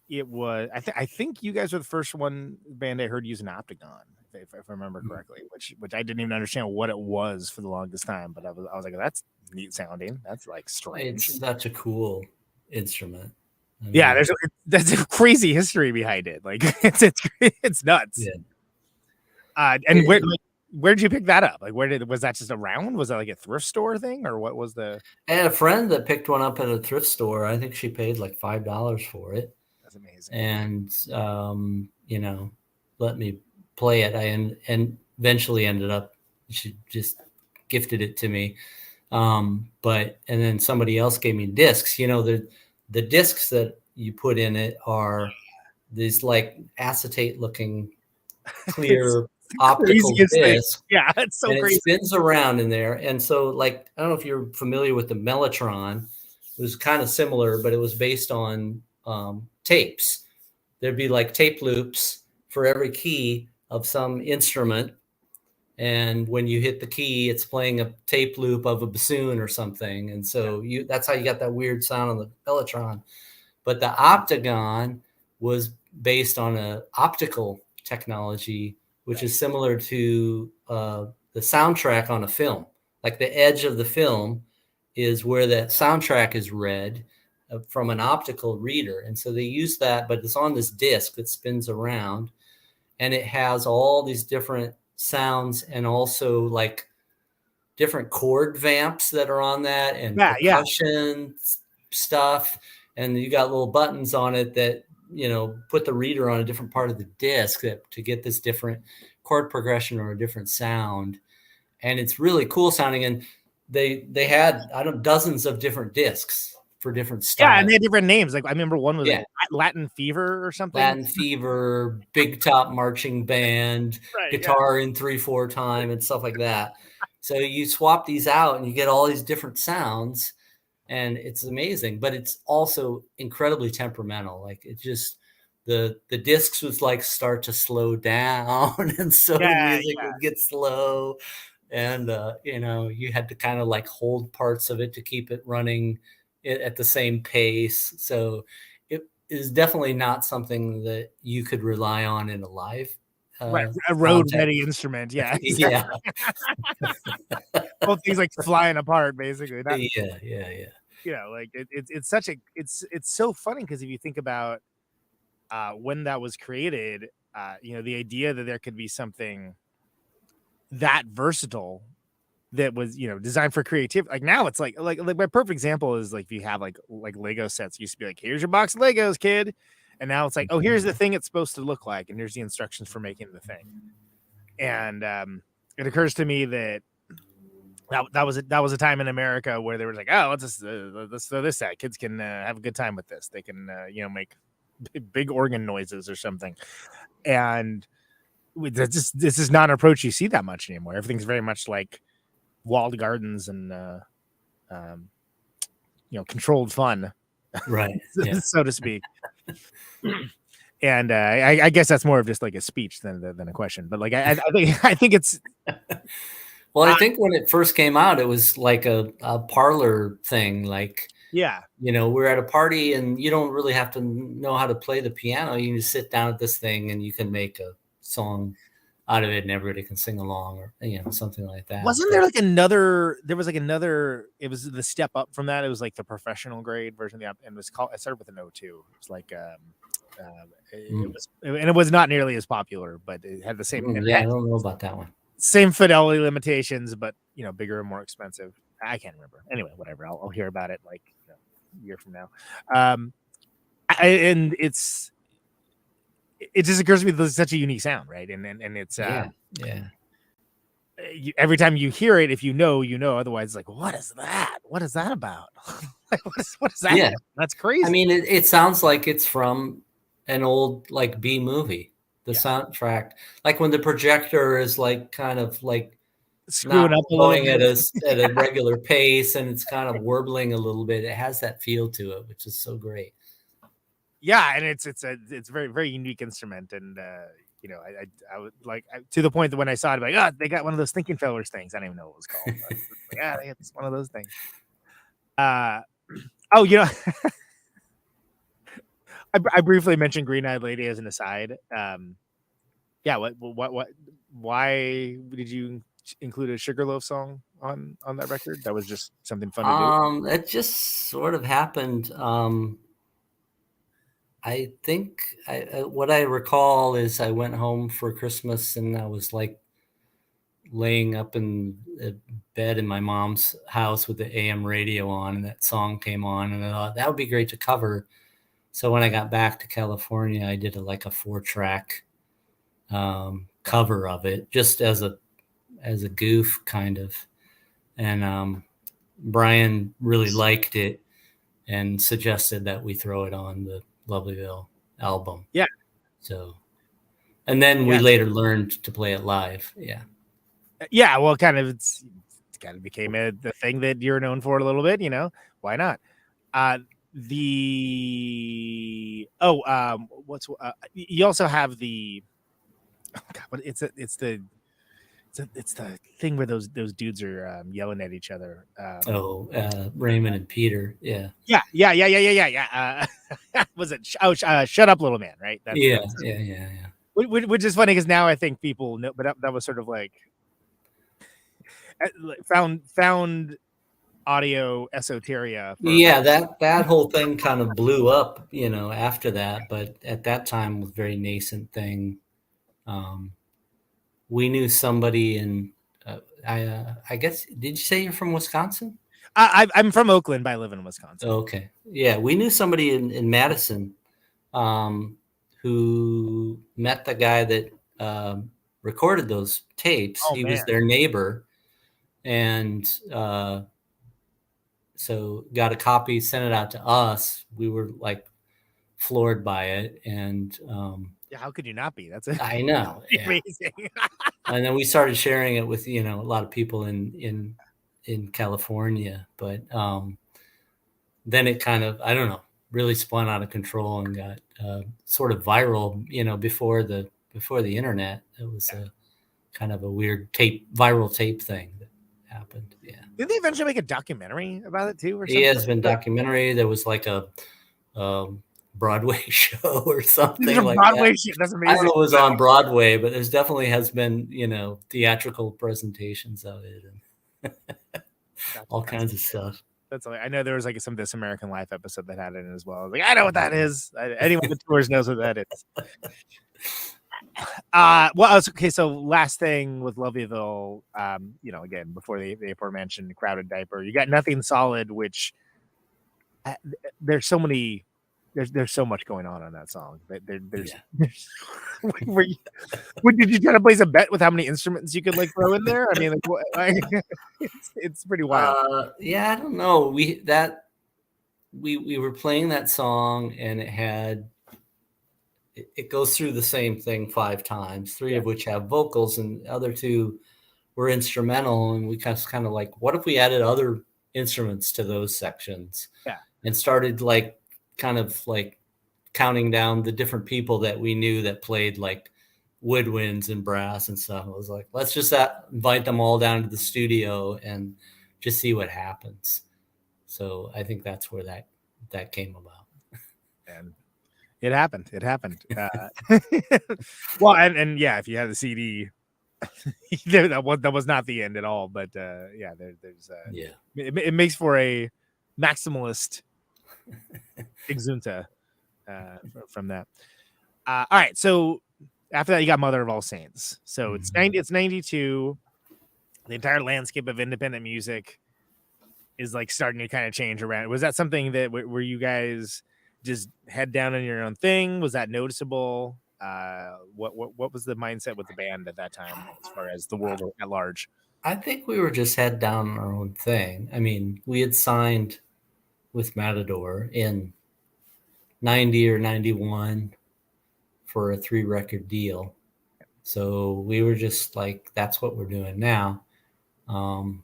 it was. I think you guys were the first band I heard use an Optigan, if I remember correctly. Which I didn't even understand what it was for the longest time. But I was like, that's neat sounding. That's like strange. It's such a cool instrument. I mean, yeah, there's a crazy history behind it. Like it's nuts. Yeah. And where did you pick that up? Like, was that just around? Was that like a thrift store thing, or what was the? I had a friend that picked one up at a thrift store. I think she paid like $5 for it. That's amazing. And you know, let me play it. And eventually ended up, she just gifted it to me. And then somebody else gave me discs. You know, the discs that you put in it are these like acetate looking clear optical disc. Yeah, it's so crazy. It spins around in there. And so, like, I don't know if you're familiar with the Mellotron. It was kind of similar, but it was based on tapes. There'd be like tape loops for every key of some instrument. And when you hit the key, it's playing a tape loop of a bassoon or something. And so that's how you got that weird sound on the Mellotron. But the Optigan was based on a optical technology, which is similar to the soundtrack on a film. Like the edge of the film is where that soundtrack is read from an optical reader. And so they use that, but it's on this disc that spins around, and it has all these different sounds and also like different chord vamps that are on that and percussion stuff. And you got little buttons on it that, you know, put the reader on a different part of the disc to get this different chord progression or a different sound. And it's really cool sounding. And they had, I don't know, dozens of different discs for different styles. Yeah, and they had different names. Like I remember one was like Latin Fever or something. Latin Fever, Big Top Marching Band, guitar in 3/4 time, and stuff like that. So you swap these out and you get all these different sounds, and it's amazing. But it's also incredibly temperamental. Like it just the discs would like start to slow down, and so the music would get slow. And you know, you had to kind of like hold parts of it to keep it running at the same pace. So it is definitely not something that you could rely on in a live a road ready instrument. Yeah. Yeah. Both things like flying apart, basically. Yeah. You know, like it's such a it's so funny because if you think about when that was created, you know, the idea that there could be something that versatile that was, you know, designed for creativity. Like now it's like my perfect example is like if you have like Lego sets, used to be like, here's your box of Legos, kid. And now it's like, oh, here's the thing it's supposed to look like, and here's the instructions for making the thing. And it occurs to me that was a time in America where they were like, oh, let's throw this at. Kids can have a good time with this. They can you know, make big organ noises or something. And this is not an approach you see that much anymore. Everything's very much like walled gardens and you know, controlled fun, right? So to speak. And I guess that's more of just like a speech than a question. But like I think it's well, I think when it first came out, it was like a parlor thing. Like, yeah, you know, we're at a party and you don't really have to know how to play the piano. You can just sit down at this thing and you can make a song out of it and everybody can sing along, or, you know, something like that. Wasn't there like another, it was the step up from that. It was like the professional grade version of the app, and it started with an O2. It was like it was not nearly as popular, but it had the same I don't know about that one. Same fidelity limitations, but, you know, bigger and more expensive. I can't remember. Anyway, whatever. I'll hear about it like, you know, a year from now. And it just occurs to me that there's such a unique sound, right? And it's every time you hear it, if you know, otherwise it's like, what is that? What is that about? what is that? Yeah. About? That's crazy. I mean, it sounds like it's from an old like B movie. The soundtrack, like when the projector is like kind of like screwing up going at a regular pace, and it's kind of warbling a little bit. It has that feel to it, which is so great. Yeah, and it's a very, very unique instrument, and you know, I would like to the point that when I saw it, I'm like, oh, they got one of those thinking fellers things. I don't even know what it was called. Yeah, it's one of those things. Oh, you know, I briefly mentioned Green Eyed Lady as an aside. Yeah, why did you include a Sugarloaf song on that record? That was just something fun to do. It just sort of happened. I think what I recall is I went home for Christmas and I was like laying up in bed in my mom's house with the AM radio on, and that song came on, and I thought that would be great to cover. So when I got back to California, I did a 4-track cover of it, just as a goof kind of. And Brian really liked it and suggested that we throw it on the Lovelyville album. Yeah. So, and then we later learned to play it live. Yeah. Yeah. Well, it's kind of became the thing that you're known for a little bit, you know, why not? You also have the, oh God, it's It's the thing where those dudes are yelling at each other. Raymond and Peter. Yeah. Yeah. Was it? Shut up, little man. Right. Yeah. Which is funny because now I think people know, but that was sort of like found audio esoteria. That whole thing kind of blew up, after that. But at that time was a very nascent thing. We knew somebody in, I guess, did you say you're from Wisconsin? I'm from Oakland, but I live in Wisconsin. Okay. Yeah. We knew somebody in Madison who met the guy that recorded those tapes. He was their neighbor. And so got a copy, sent it out to us. We were like floored by it. And how could you not be? That's it. I know. Amazing. And then we started sharing it with, a lot of people in California. But then it kind of, I don't know, really spun out of control and got sort of viral, before the internet. It was a kind of a weird viral tape thing that happened. Yeah. Did they eventually make a documentary about it too, or something? Yeah, it's been documentary. There was like a Broadway show or something like Broadway that. Show. That's amazing. I don't know if it was on Broadway, but there's definitely has been, theatrical presentations of it and all kinds of stuff. That's I know there was like some This American Life episode that had it in as well. I was like, I know what that is. Anyone that tours knows what that is. Okay. So last thing with Loveeville, again, before the aforementioned Crowded Diaper, you got Nothing Solid, which there's so many. There's so much going on that song. There's did you try to place a bet with how many instruments you could like throw in there? I mean, it's pretty wild. I don't know. We were playing that song and it goes through the same thing 5 times, 3 of which have vocals and the other 2 were instrumental. And we kind of like, what if we added other instruments to those sections? Yeah. And started like kind of like counting down the different people that we knew that played like woodwinds and brass and stuff. I was like, let's just invite them all down to the studio and just see what happens. So I think that's where that came about. And it happened. Well, and yeah, if you had the CD, that was not the end at all. But there's it makes for a maximalist exunta from that. All right, so after that you got Mother of All Saints. So it's 92. The entire landscape of independent music is like starting to kind of change around. Was that something that were you guys just head down on your own thing? Was that noticeable? What was the mindset with the band at that time as far as the world at large? I think we were just head down on our own thing. I mean, we had signed with Matador in 90 or 91 for a 3-record deal. So we were just like, that's what we're doing now. The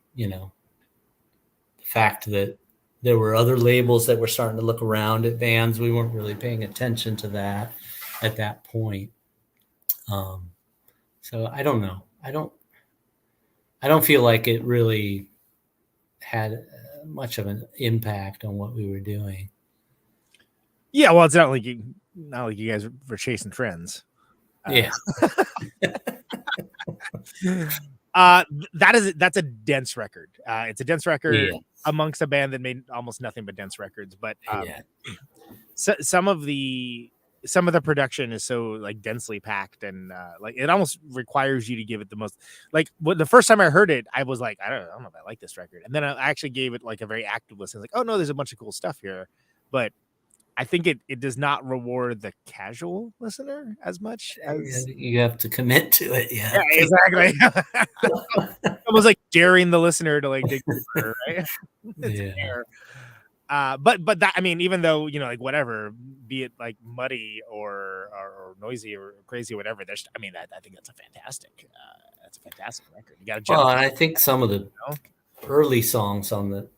fact that there were other labels that were starting to look around at bands, we weren't really paying attention to that at that point. So I don't know. I don't feel like it really had much of an impact on what we were doing. Yeah, well, it's not like you guys were chasing trends. Yeah. That's a dense record. It's a dense record amongst a band that made almost nothing but dense records. But so, some of the production is so like densely packed and like it almost requires you to give it the most. Like the first time I heard it, I was like, I don't know if I like this record. And then I actually gave it like a very active listen. Like, oh no, there's a bunch of cool stuff here, but I think it does not reward the casual listener as much as you have to commit to it. Yeah, exactly. Almost like daring the listener to like dig deeper, right? But that, I mean, even though, like whatever, be it like muddy or noisy or crazy or whatever, I think that's a fantastic record. You got to and I think some of the early songs on the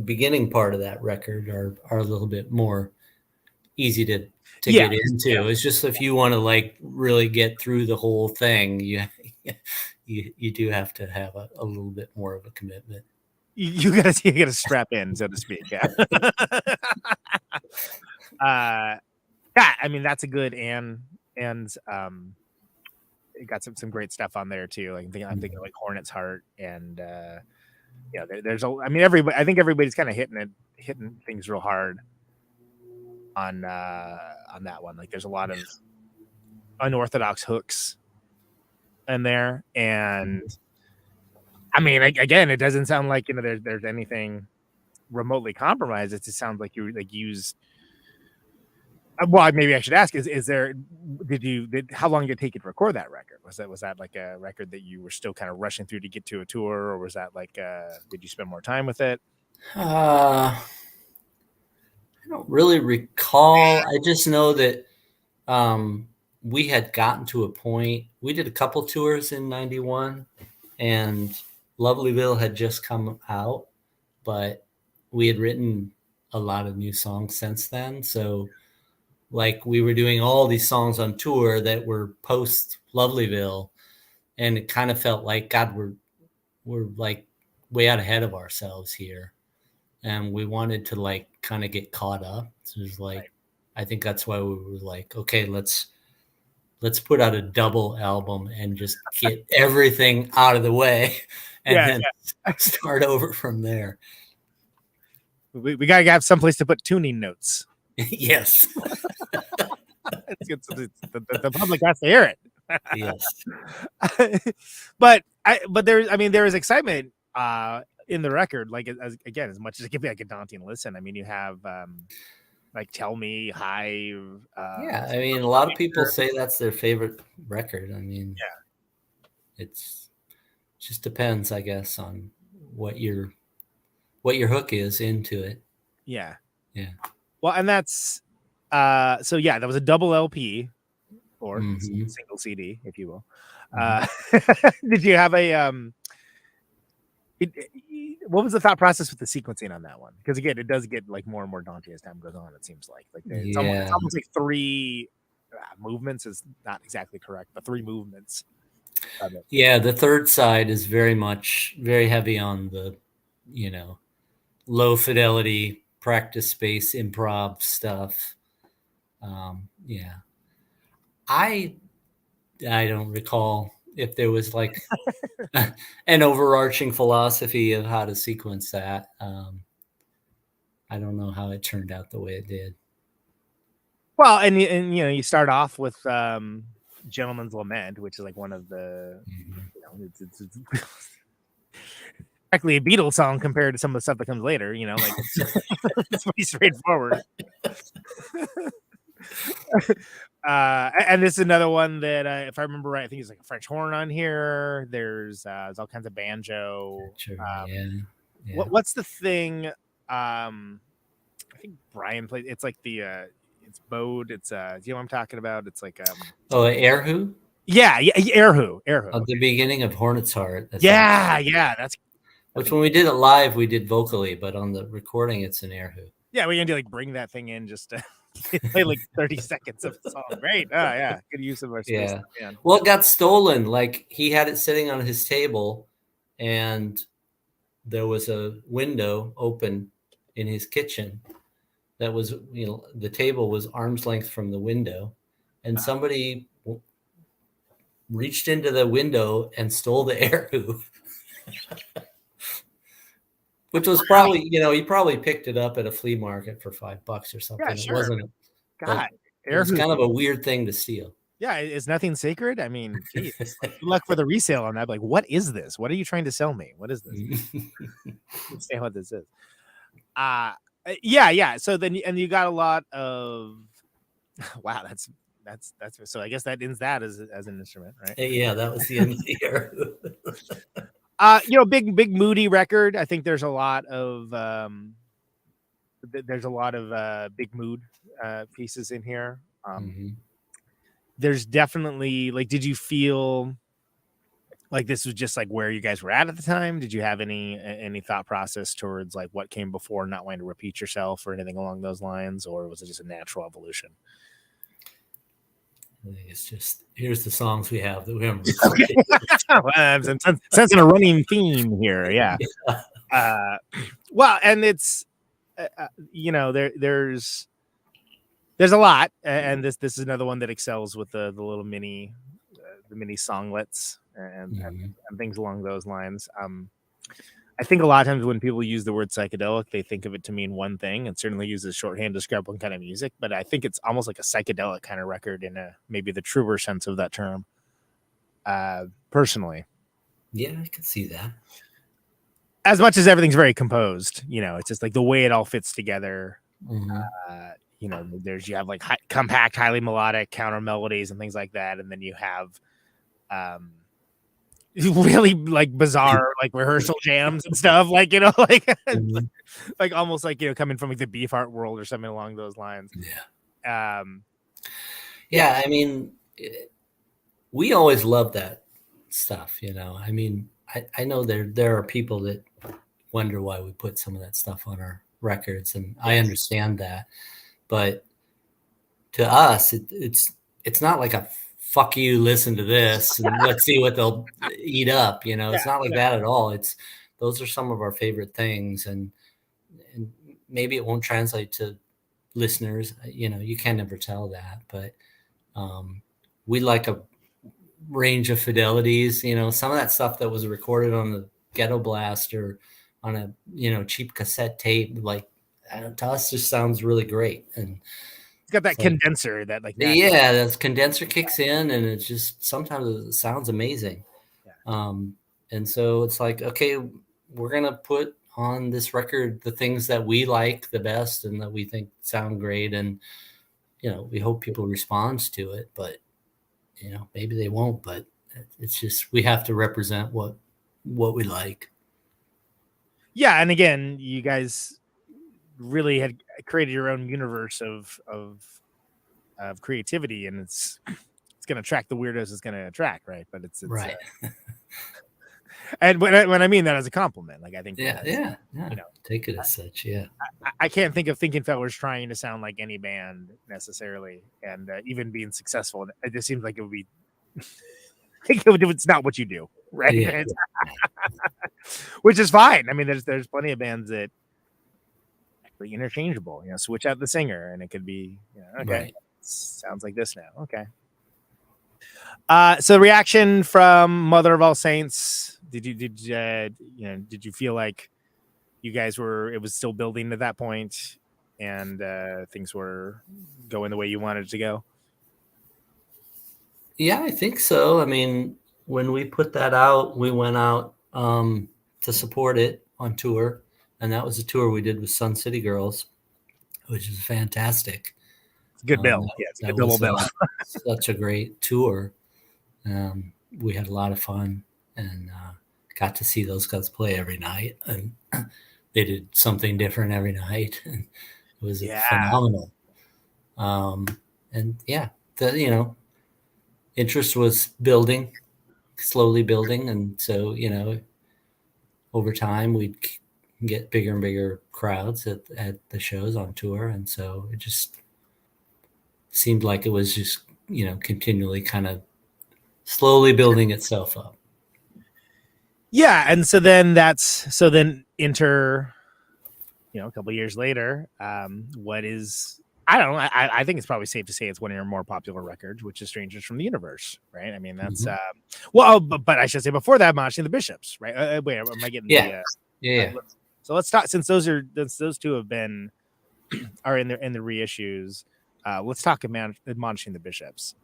beginning part of that record are a little bit more easy to get into. It's just if you want to like really get through the whole thing, you you do have to have a little bit more of a commitment. You gotta strap in, so to speak. Yeah. Yeah, I mean that's a good and it got some great stuff on there too. Like I'm thinking like Hornet's Heart and there's I mean I think everybody's kind of hitting things real hard on that one. Like there's a lot of unorthodox hooks in there, and I mean again, it doesn't sound like there's anything remotely compromised. It just sounds like you like used. Well, maybe I should ask: is there? How long did it take you to record that record? Was that like a record that you were still kind of rushing through to get to a tour, or was that like did you spend more time with it? I don't really recall. I just know that we had gotten to a point. We did a couple tours in '91, and Lovelyville had just come out, but we had written a lot of new songs since then. So like we were doing all these songs on tour that were post Lovelyville, and it kind of felt like, God, we're like way out ahead of ourselves here. And we wanted to like kind of get caught up. So it was like, right. I think that's why we were like, okay, let's put out a double album and just get everything out of the way and then start over from there. We got to have someplace to put tuning notes. Yes. The public has to hear it. Yes. but there is excitement in the record, like as much as it can be like a daunting listen. I mean, you have like Tell Me, Hive. Yeah, I mean, a lot of people say that's their favorite record. I mean, it just depends, I guess, on what your hook is into it. Yeah. Yeah. Well, and that's so yeah, that was a double LP or single CD, if you will. Did you have a what was the thought process with the sequencing on that one? Because again, it does get like more and more daunting as time goes on. It seems like it's almost like three movements is not exactly correct, but three movements. Yeah, the third side is very heavy on the low fidelity practice space improv stuff. I don't recall if there was like an overarching philosophy of how to sequence that. I don't know how it turned out the way it did. Well, and you start off with Gentleman's Lament, which is like one of the it's actually a Beatles song compared to some of the stuff that comes later, like it's pretty straightforward. And this is another one that if I remember right, I think it's like a French horn on here. There's all kinds of banjo. Sure, What's the thing? I think Brian played. It's like the it's bowed. It's you know what I'm talking about? It's like Erhu. Yeah, Erhu. At the beginning of Hornet's Heart. That's. Which when we did it live, we did vocally, but on the recording, it's an Erhu. Yeah, we're gonna do like bring that thing in just to play like 30 seconds of the song. Great. Oh yeah, good use of our space. Yeah. Well, it got stolen. Like he had it sitting on his table, and there was a window open in his kitchen. That was, the table was arm's length from the window, and somebody reached into the window and stole the Erhu. Which was probably, he probably picked it up at a flea market for $5 or something. Yeah, sure. It wasn't. God, it was kind of a weird thing to steal. Yeah, is nothing sacred? I mean, geez, good luck for the resale on that. Like, what is this? What are you trying to sell me? What is this? Understand what this is. Yeah. So then, and you got a lot of. Wow, that's. So I guess that ends that as an instrument, right? Yeah, that was the end of the year. Big moody record. I think there's a lot of big mood pieces in here. There's definitely like, did you feel like this was just like where you guys were at the time? Did you have any thought process towards like what came before, not wanting to repeat yourself or anything along those lines, or was it just a natural evolution? I think it's just, here's the songs we have that we haven't recorded. Well, I'm sensing a running theme here. Yeah. Well, and it's there's a lot, and this is another one that excels with the little mini songlets and things along those lines. I think a lot of times when people use the word psychedelic, they think of it to mean one thing, and certainly uses shorthand to describe one kind of music. But I think it's almost like a psychedelic kind of record in maybe the truer sense of that term. Personally, yeah, I can see that. As much as everything's very composed, it's just like the way it all fits together. You have like compact, highly melodic counter melodies and things like that, and then you have really like bizarre like rehearsal jams and stuff, like like almost like coming from like the beef art world or something along those lines. I mean, we always love that stuff. I mean, I know there are people that wonder why we put some of that stuff on our records, and I understand that, but to us it's not like a fuck you, listen to this and let's see what they'll eat up. It's not like that at all. Those are some of our favorite things, and maybe it won't translate to listeners. You can never tell that, but we like a range of fidelities. Some of that stuff that was recorded on the Ghetto Blast or on a cheap cassette tape, like to us just sounds really great. And it's got that condenser that that condenser kicks in, and it's just sometimes it sounds amazing. And so it's like, okay, we're gonna put on this record the things that we like the best and that we think sound great, and we hope people respond to it, but maybe they won't. But it's just, we have to represent what we like. Yeah, and again, you guys really had created your own universe of creativity, and it's going to attract the weirdos it's going to attract, right? But it's right. And when I mean that as a compliment, like I think take it as such. I can't think of Thinking Fellers trying to sound like any band necessarily, and even being successful. It just seems like it would be it's not what you do, right? Yeah. Which is fine. I mean, there's plenty of bands that are interchangeable. Switch out the singer, and it could be okay. Right. Sounds like this now. Okay. So the reaction from Mother of All Saints. Did you feel like you guys it was still building at that point, and things were going the way you wanted it to go? Yeah, I think so. I mean, when we put that out, we went out to support it on tour, and that was a tour we did with Sun City Girls, which is fantastic. It's a good bill. It's a good double bill. Such a great tour. We had a lot of fun, and got to see those guys play every night, and they did something different every night, and it was phenomenal. And interest was slowly building, and so over time we'd get bigger and bigger crowds at the shows on tour, and so it just seemed like it was just continually kind of slowly building itself up. Yeah, and so then enter, a couple of years later, what is, I don't know, I think it's probably safe to say it's one of your more popular records, which is Strangers from the Universe, right? I mean, that's but I should say before that, Admonishing the Bishops, right? Wait, am I getting so let's talk, since those two have been are in the reissues. Let's talk about Admonishing the Bishops.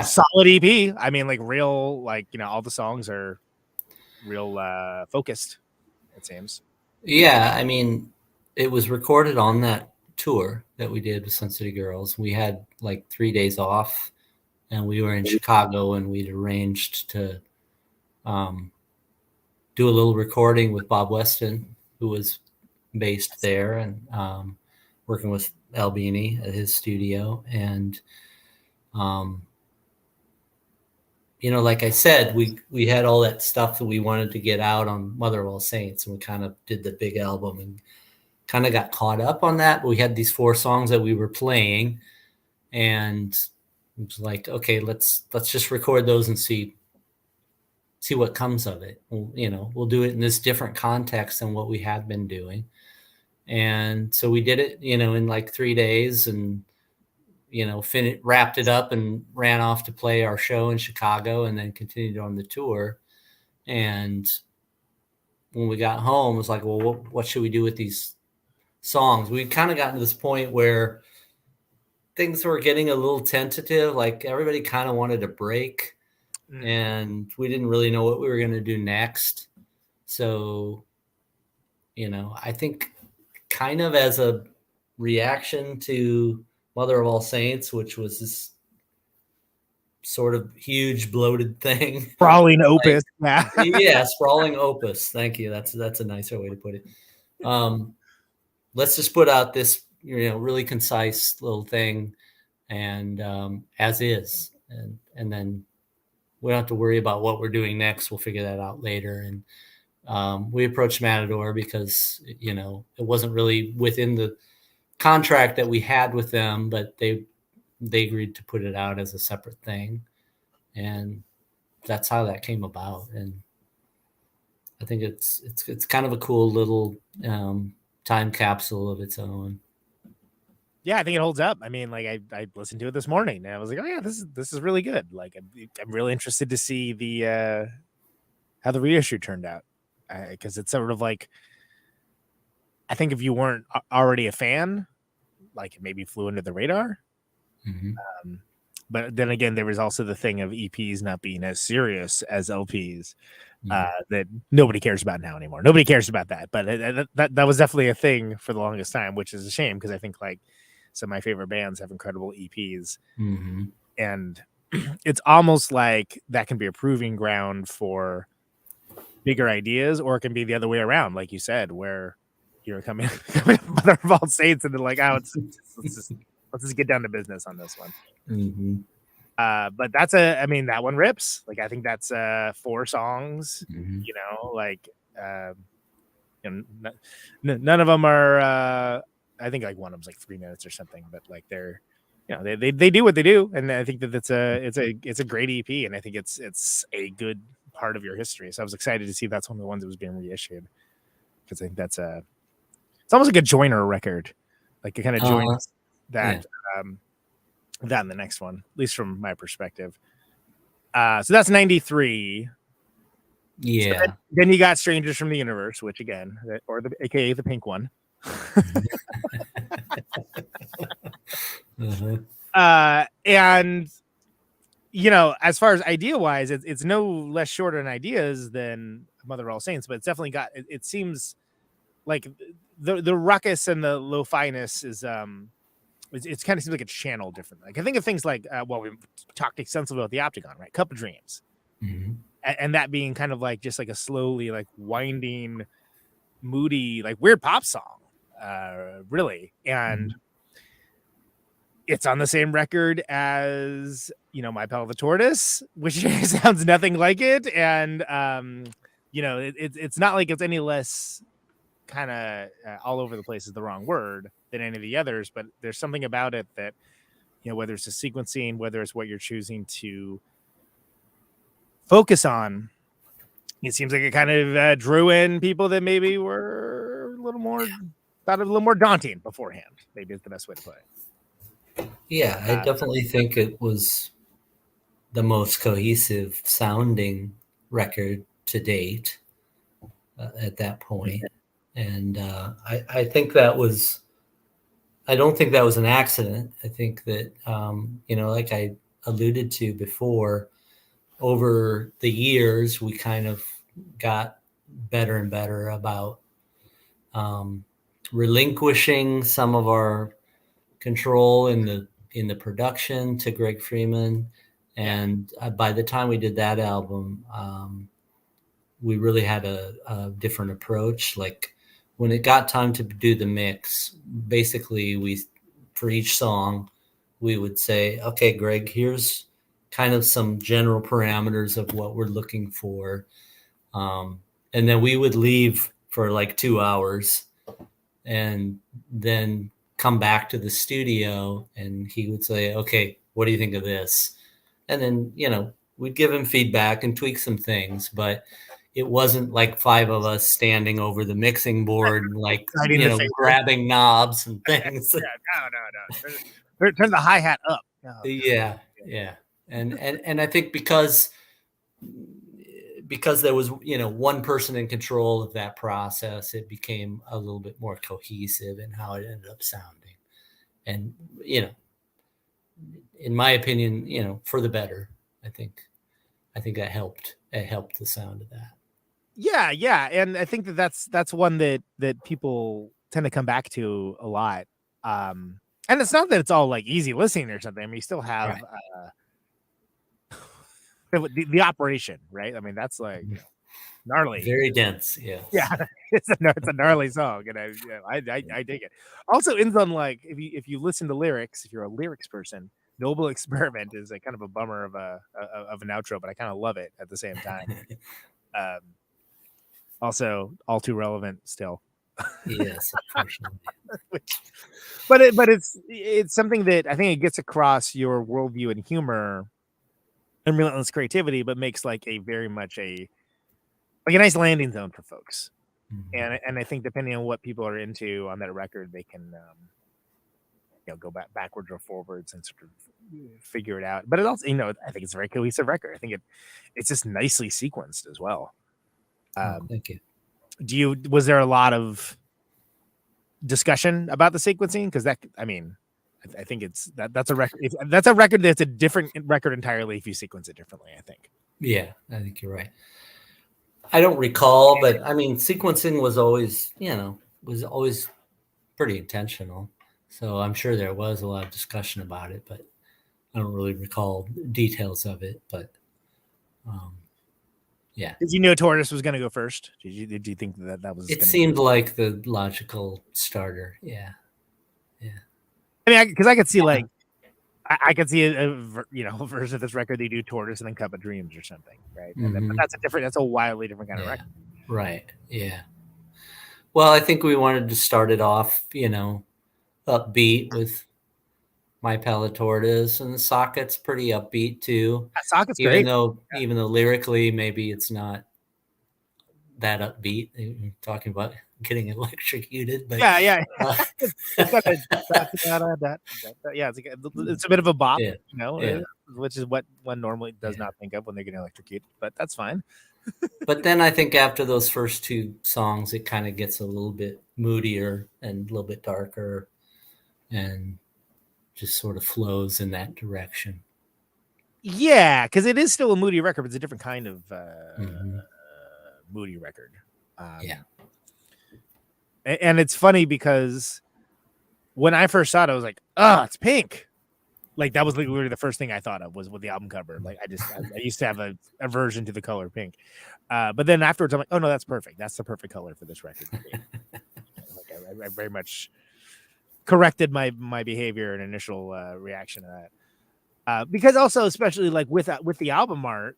Solid EP. I mean, like real, all the songs are real focused, it seems. Yeah, I mean, it was recorded on that tour that we did with Sun City Girls. We had like 3 days off, and we were in Chicago, and we'd arranged to do a little recording with Bob Weston, who was based there, and working with Albini at his studio. And like I said, we had all that stuff that we wanted to get out on Mother of All Saints, and we kind of did the big album and kind of got caught up on that. But we had these 4 songs that we were playing, and it was like, okay, let's just record those and see what comes of it. We'll do it in this different context than what we had been doing. And so we did it, in like 3 days, and wrapped it up and ran off to play our show in Chicago, and then continued on the tour. And when we got home, it was like, well, what should we do with these songs? We'd kind of gotten to this point where things were getting a little tentative. Like everybody kind of wanted a break, and we didn't really know what we were going to do next. So, I think kind of as a reaction to Mother of All Saints, which was this sort of huge bloated thing. Sprawling opus. Yeah, sprawling opus. Thank you. That's a nicer way to put it. Let's just put out this, really concise little thing, and as is, and then we don't have to worry about what we're doing next. We'll figure that out later. And we approached Matador because, it wasn't really within the contract that we had with them, but they agreed to put it out as a separate thing. And that's how that came about. And I think it's kind of a cool little time capsule of its own. Yeah, I think it holds up. I mean, like I listened to it this morning, and I was like, oh yeah, this is really good. Like I'm really interested to see the how the reissue turned out, because it's sort of like, I think if you weren't already a fan, like it maybe flew under the radar. Mm-hmm. But then again, there was also the thing of EPs not being as serious as LPs, that nobody cares about now anymore. Nobody cares about that. But that was definitely a thing for the longest time, which is a shame, because I think like some of my favorite bands have incredible EPs. Mm-hmm. And it's almost like that can be a proving ground for bigger ideas, or it can be the other way around, like you said, where you're coming Mother of All Saints, and they're like, oh, let's just get down to business on this one. Mm-hmm. But that one rips. Like I think that's 4 songs. Mm-hmm. None of them are. I think like one of them's like 3 minutes or something. But like they're, they do what they do, and I think that it's a great EP, and I think it's a good part of your history. So I was excited to see that's one of the ones that was being reissued, because I think it's almost like a joiner record, like it kind of joins that. Yeah. That and the next one, at least from my perspective. So that's 93. Yeah. So then you got Strangers from the Universe, which again, aka the pink one. And as far as idea wise, it's no less short on ideas than Mother of All Saints, but it's definitely got. It seems like the ruckus and the lo-fi-ness is It's kind of seems like it's channeled differently. Like I think of things like, we talked extensively about the Optigan, right? Cup of Dreams. Mm-hmm. And that being kind of like just like a slowly like winding, moody, like weird pop song, really. And it's on the same record as, My Pal the Tortoise, which sounds nothing like it. And, it's not like it's any less kind of all over the place is the wrong word than any of the others, but there's something about it that, whether it's the sequencing, whether it's what you're choosing to focus on, it seems like it kind of drew in people that maybe were a little more daunting beforehand, maybe is the best way to put it. Yeah, I definitely think it was the most cohesive sounding record to date at that point. And I think that was, I don't think that was an accident. I think that, like I alluded to before, over the years, we kind of got better and better about relinquishing some of our control in the production to Greg Freeman. And by the time we did that album, we really had a different approach. Like, when it got time to do the mix, basically for each song, we would say, okay, Greg, here's kind of some general parameters of what we're looking for. And then we would leave for like 2 hours and then come back to the studio and he would say, okay, what do you think of this? And then, we'd give him feedback and tweak some things, but it wasn't like 5 of us standing over the mixing board, like, grabbing knobs and things. No. Turn the hi-hat up. No. Yeah. And I think because there was, one person in control of that process, it became a little bit more cohesive in how it ended up sounding. And, in my opinion, for the better, I think that helped. It helped the sound of that. Yeah. And I think that's one that people tend to come back to a lot. And it's not that it's all like easy listening or something. I mean, you still have the operation, right? I mean, that's like gnarly, very dense. Yeah, it's a gnarly song, and I dig it. Also ends on like if you listen to lyrics, if you're a lyrics person, Noble Experiment is a kind of a bummer of an outro, but I kind of love it at the same time. Also, all too relevant still. Yes, unfortunately. but it's something that I think it gets across your worldview and humor and relentless creativity, but makes like a very much a nice landing zone for folks. Mm-hmm. And I think depending on what people are into on that record, they can go backwards or forwards and sort of figure it out. But it also, I think it's a very cohesive record. I think it's just nicely sequenced as well. Thank you. Was there a lot of discussion about the sequencing? Because I think that's a record. That's a record that's a different record entirely if you sequence it differently, I think. Yeah, I think you're right. I don't recall, but sequencing was always pretty intentional. So I'm sure there was a lot of discussion about it, but I don't really recall details of it. But yeah. Did you know Tortoise was going to go first? Did you think that was? It seemed like the logical starter. Yeah. I mean, because I could see like I could see a version of this record they do Tortoise and then Cup of Dreams or something, right? Mm-hmm. And then, but that's a wildly different kind of record. Right. Yeah. Well, I think we wanted to start it off, upbeat with My Pala Tortoise, and the Socket's pretty upbeat too. Socket's great. Yeah. Even though lyrically maybe it's not that upbeat. You're talking about getting electrocuted, but it's a bit of a bop, which is what one normally does not think of when they're getting electrocuted, but that's fine. But then I think after those first 2 songs, it kind of gets a little bit moodier and a little bit darker and just sort of flows in that direction. Yeah, because it is still a moody record, but it's a different kind of moody record. And it's funny because when I first saw it, I was like, it's pink. Like that was literally the first thing I thought of was with the album cover. Like I used to have a aversion to the color pink. But then afterwards, I'm like, oh no, that's perfect. That's the perfect color for this record. I very much corrected my behavior and initial reaction to that. Because also, especially like with the album art,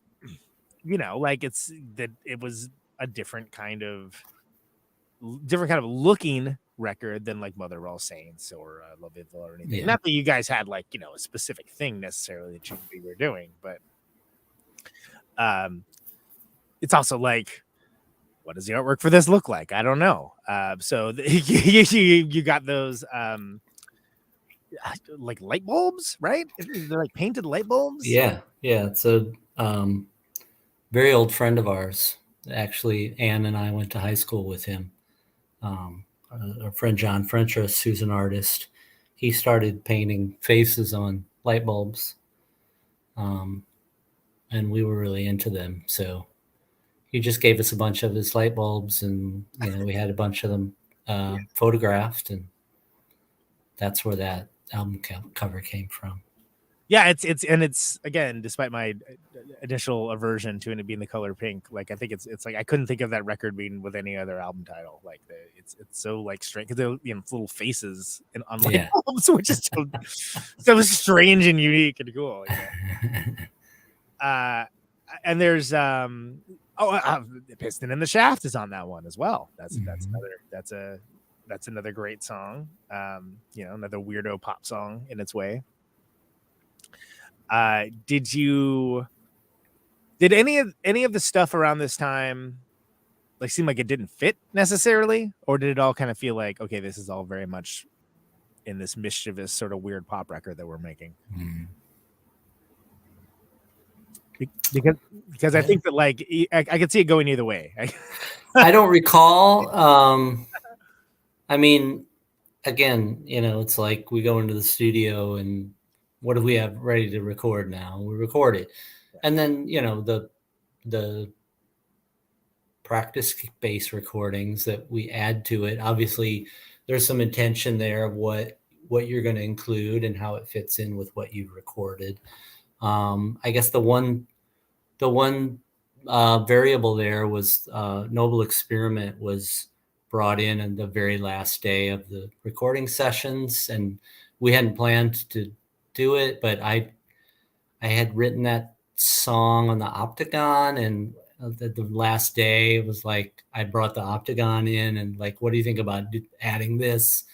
like it was a different kind of looking record than like Mother of All Saints or Loveville or anything. Not that you guys had like a specific thing necessarily that you were doing, but it's also like, what does the artwork for this look like? I don't know. So you got those like light bulbs, right? They're like painted light bulbs. Yeah. It's a very old friend of ours. Actually, Anne and I went to high school with him. Our friend John Frentress, who's an artist, he started painting faces on light bulbs, and we were really into them. So he just gave us a bunch of his light bulbs, and we had a bunch of them photographed, and that's where that album cover came from. Yeah, it's again, despite my initial aversion to it being the color pink, like I think it's like I couldn't think of that record being with any other album title. Like it's so like strange because they're little faces and on light bulbs, which is so strange and unique and cool. And there's the Piston in the Shaft is on that one as well. That's a That's another great song. Another weirdo pop song in its way. Did any of the stuff around this time like seem like it didn't fit necessarily, or did it all kind of feel like, okay, this is all very much in this mischievous sort of weird pop record that we're making? Because I think that like I could see it going either way. I don't recall. I mean, again, it's like we go into the studio and what do we have ready to record now? We record it. And then, the practice-based recordings that we add to it. Obviously, there's some intention there of what you're going to include and how it fits in with what you've recorded. I guess the one variable there was Noble Experiment was brought in the very last day of the recording sessions, and we hadn't planned to do it, but I had written that song on the Optigan, and the last day it was like I brought the Optigan in and like, what do you think about adding this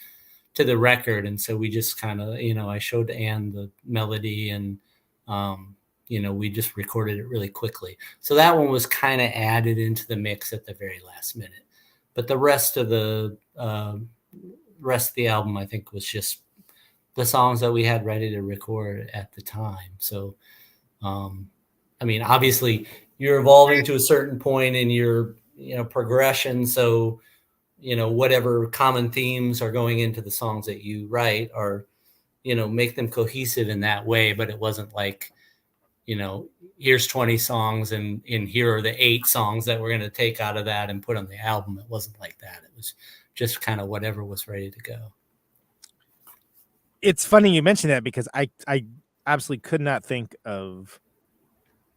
to the record? And so we just kind of, I showed Anne the melody and we just recorded it really quickly. So that one was kind of added into the mix at the very last minute. But the rest of the album, I think, was just the songs that we had ready to record at the time. So, I mean, obviously you're evolving to a certain point in your, progression. So, whatever common themes are going into the songs that you write are, make them cohesive in that way. But it wasn't like, here's 20 songs and here are the 8 songs that we're going to take out of that and put on the album. It wasn't like that. It was just kind of whatever was ready to go. It's funny you mentioned that because I absolutely could not think of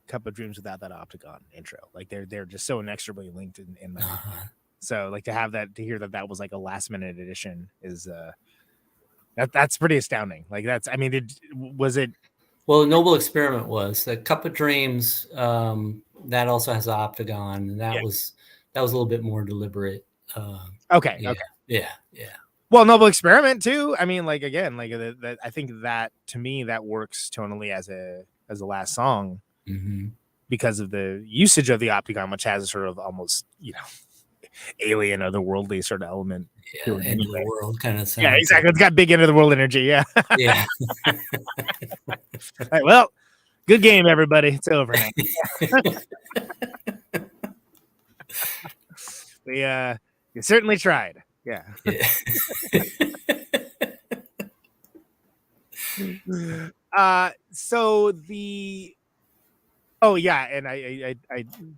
Cup of Dreams without that Optigan intro. Like they're just so inextricably linked in my mind. So like to hear that was like a last minute addition is that's pretty astounding. Like was it? Well, the Noble Experiment was the Cup of Dreams. That also has the Optigan, and that was a little bit more deliberate. Okay. Yeah. Well, Noble Experiment too. I mean, like again, like that. I think that to me that works tonally as a last song because of the usage of the Optigan, which has a sort of almost alien, otherworldly sort of element. Yeah, end of the world kind of sound. Yeah, exactly. It's got big end of the world energy. Yeah. Yeah. All right, well, good game, everybody. It's over now. You certainly tried. Yeah. So and I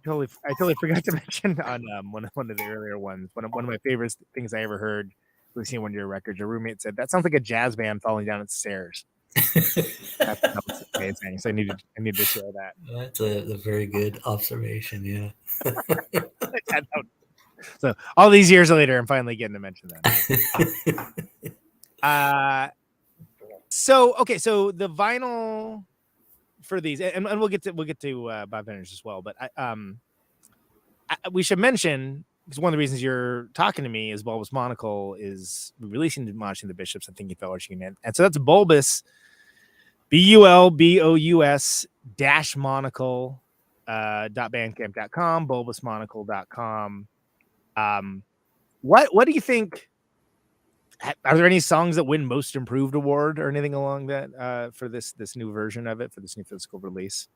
totally forgot to mention on one of the earlier ones. One of my favorite things I ever heard listening to one of your records. Your roommate said that sounds like a jazz band falling down its stairs. That was amazing. So I need to share that. That's a very good observation. Yeah. So all these years later, I'm finally getting to mention that. So the vinyl for these, and we'll get to Bob Vendors as well, but we should mention, because one of the reasons you're talking to me is Bulbous Monocle is releasing Admonishing the Bishops and Thinking Fellowship, and so that's Bulbous, BULBOUS -monocle .bandcamp.com, bulbousmonocle.com. What do you think? Are there any songs that win Most Improved Award or anything along that for this new version of it, for this new physical release?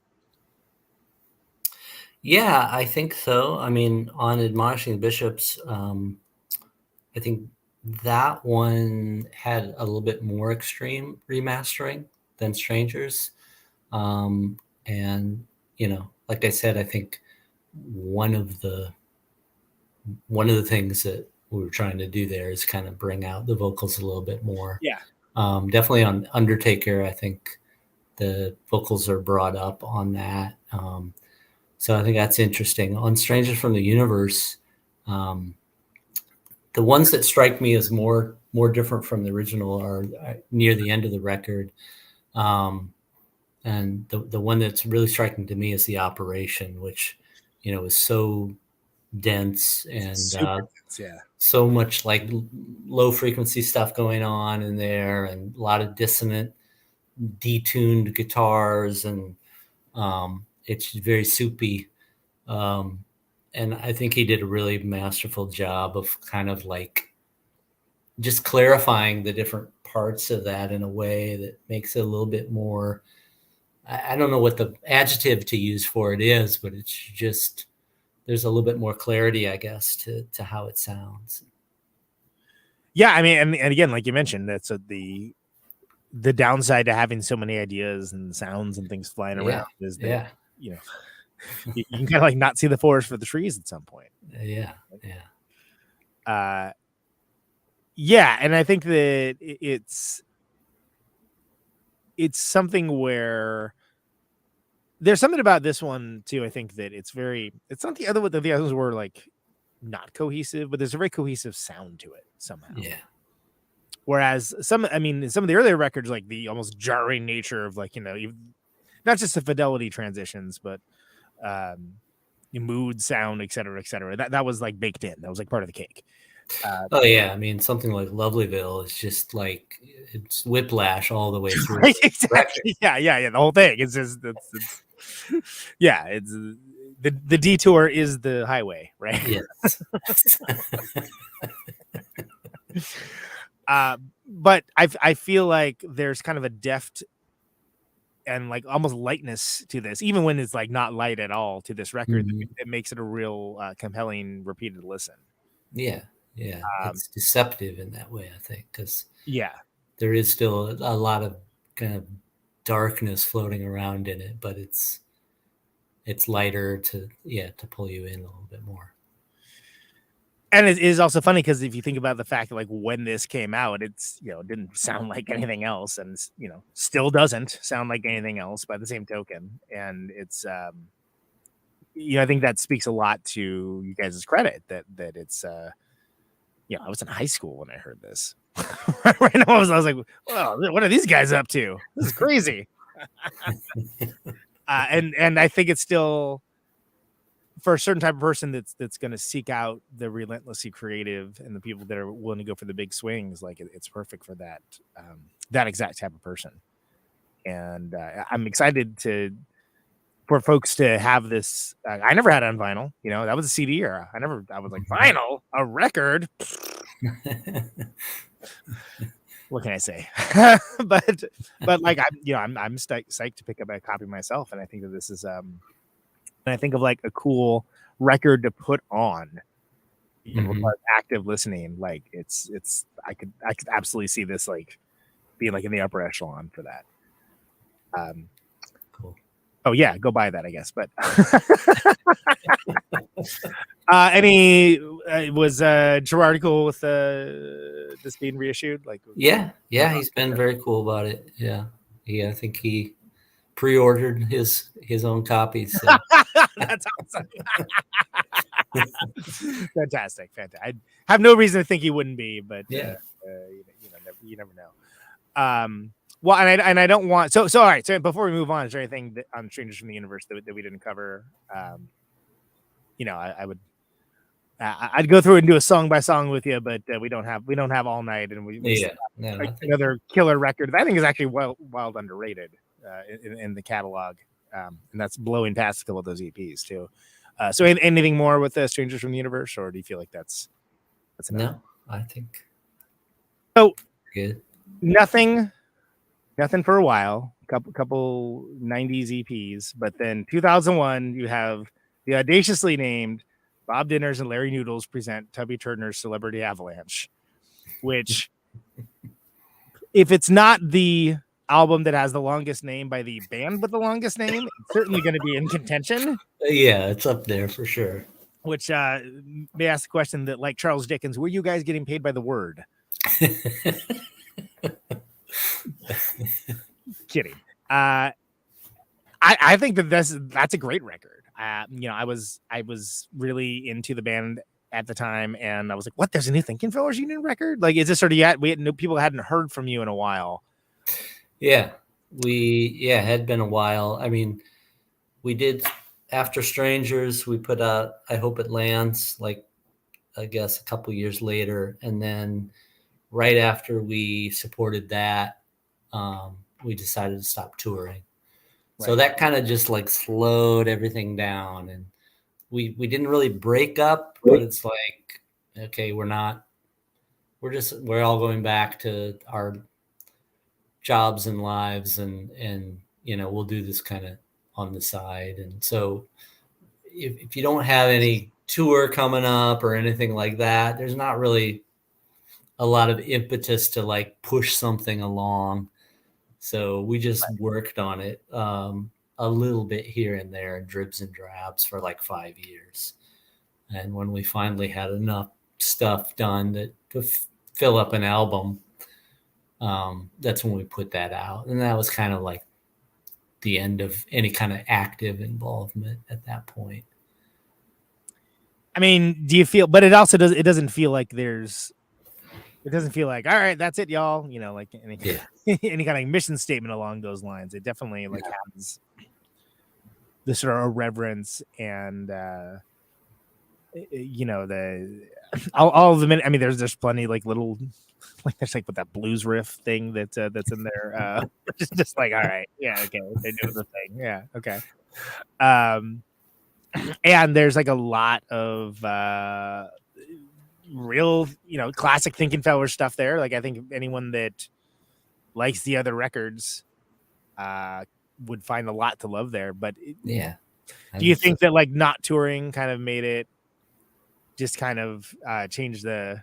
Yeah, I think so. I mean, on Admonishing the Bishops, I think that one had a little bit more extreme remastering than Strangers. And, like I said, I think one of the things that we were trying to do there is kind of bring out the vocals a little bit more. Yeah. Definitely on Undertaker, I think the vocals are brought up on that. So I think that's interesting. On Strangers from the Universe, the ones that strike me as more different from the original are near the end of the record. And the one that's really striking to me is The Operation, which, is so dense and Super dense, yeah. so much like low frequency stuff going on in there, and a lot of dissonant, detuned guitars, and it's very soupy. And I think he did a really masterful job of kind of like just clarifying the different parts of that in a way that makes it a little bit more, I don't know what the adjective to use for it is, but it's just, there's a little bit more clarity, I guess, to how it sounds. Yeah, I mean, and again, like you mentioned, that's the downside to having so many ideas and sounds and things flying around is that, you know, you can kind of like not see the forest for the trees at some point. Yeah. Yeah, and I think that it's something where there's something about this one too. I think that it's not the others were like not cohesive, but there's a very cohesive sound to it somehow. Yeah. Whereas some of the earlier records, like the almost jarring nature of like, you know, not just the fidelity transitions, but mood, sound, et cetera, that was like baked in. That was like part of the cake. Oh yeah, I mean, something like Lovelyville is just like, it's whiplash all the way through. Right, exactly. Yeah. The whole thing. It's just yeah. It's the detour is the highway, right? Yes. But I feel like there's kind of a deft and like almost lightness to this, even when it's like not light at all, to this record. It makes it a real compelling repeated listen. Yeah. It's deceptive in that way, I think, because there is still a lot of kind of darkness floating around in it, but it's lighter to pull you in a little bit more. And it is also funny because if you think about the fact that like when this came out, it's, you know, it didn't sound like anything else, and, you know, still doesn't sound like anything else by the same token. And it's you know, I think that speaks a lot to you guys' credit that it's you know, I was in high school when I heard this. Right now I was like, well, what are these guys up to? This is crazy. And I think it's still, for a certain type of person that's going to seek out the relentlessly creative and the people that are willing to go for the big swings, like it's perfect for that exact type of person. And I'm excited for folks to have this. I never had it on vinyl, you know, that was a CD era. I was like, vinyl, a record. What can I say? but like, I'm psyched to pick up a copy myself. And I think that this is, and I think of like a cool record to put on, you know, active listening. Like it's, I could absolutely see this like being like in the upper echelon for that. Cool. Oh yeah, go buy that, I guess. But was Gerard cool with this being reissued? Like, yeah, he's been very cool about it. Yeah, I think he pre-ordered his own copies. So. That's awesome. Fantastic. I have no reason to think he wouldn't be, but you never know. Well, and I don't want so all right. So before we move on, is there anything on Strangers from the Universe that we didn't cover? You know, I'd go through and do a song by song with you, but we don't have all night, and another killer record that I think is actually wild underrated in the catalog, and that's blowing past a couple of those EPs too. So anything more with Strangers from the Universe, or do you feel like that's enough? No, I think so. Good. Nothing for a while. Couple 90s EPs, but then 2001 you have the audaciously named Bob Dinners and Larry Noodles present Tubby Turner's Celebrity Avalanche, which, if it's not the album that has the longest name by the band with the longest name, it's certainly going to be in contention. Yeah, it's up there for sure. Which may ask the question that, like Charles Dickens, were you guys getting paid by the word? Kidding. I think that that's a great record. You know, I was really into the band at the time, and I was like, "What? There's a new Thinking Fellers Union record? Like, is this sort of people hadn't heard from you in a while?" Yeah, had been a while. I mean, we did after Strangers, we put out I Hope It Lands, like I guess a couple years later, and then right after we supported that, we decided to stop touring. Right. So that kind of just like slowed everything down, and we didn't really break up, but it's like, okay, we're all going back to our jobs and lives, and we'll do this kind of on the side. And so if you don't have any tour coming up or anything like that, there's not really a lot of impetus to like push something along. So we just worked on it a little bit here and there, dribs and drabs, for like 5 years. And when we finally had enough stuff done to fill up an album, that's when we put that out. And that was kind of like the end of any kind of active involvement at that point. I mean, do you feel, but it also doesn't feel like it doesn't feel like, all right, that's it, y'all. Like any kind of mission statement along those lines. It definitely has this sort of reverence and, all of the minute. I mean, there's plenty like little, like there's like with that blues riff thing that's in there. Just like, all right, yeah, okay, they're doing the thing, yeah, okay. And there's like a lot of real, classic Thinking Feller stuff there. Like I think anyone that likes the other records would find a lot to love there. But yeah, do you think that like not touring kind of made it just kind of change the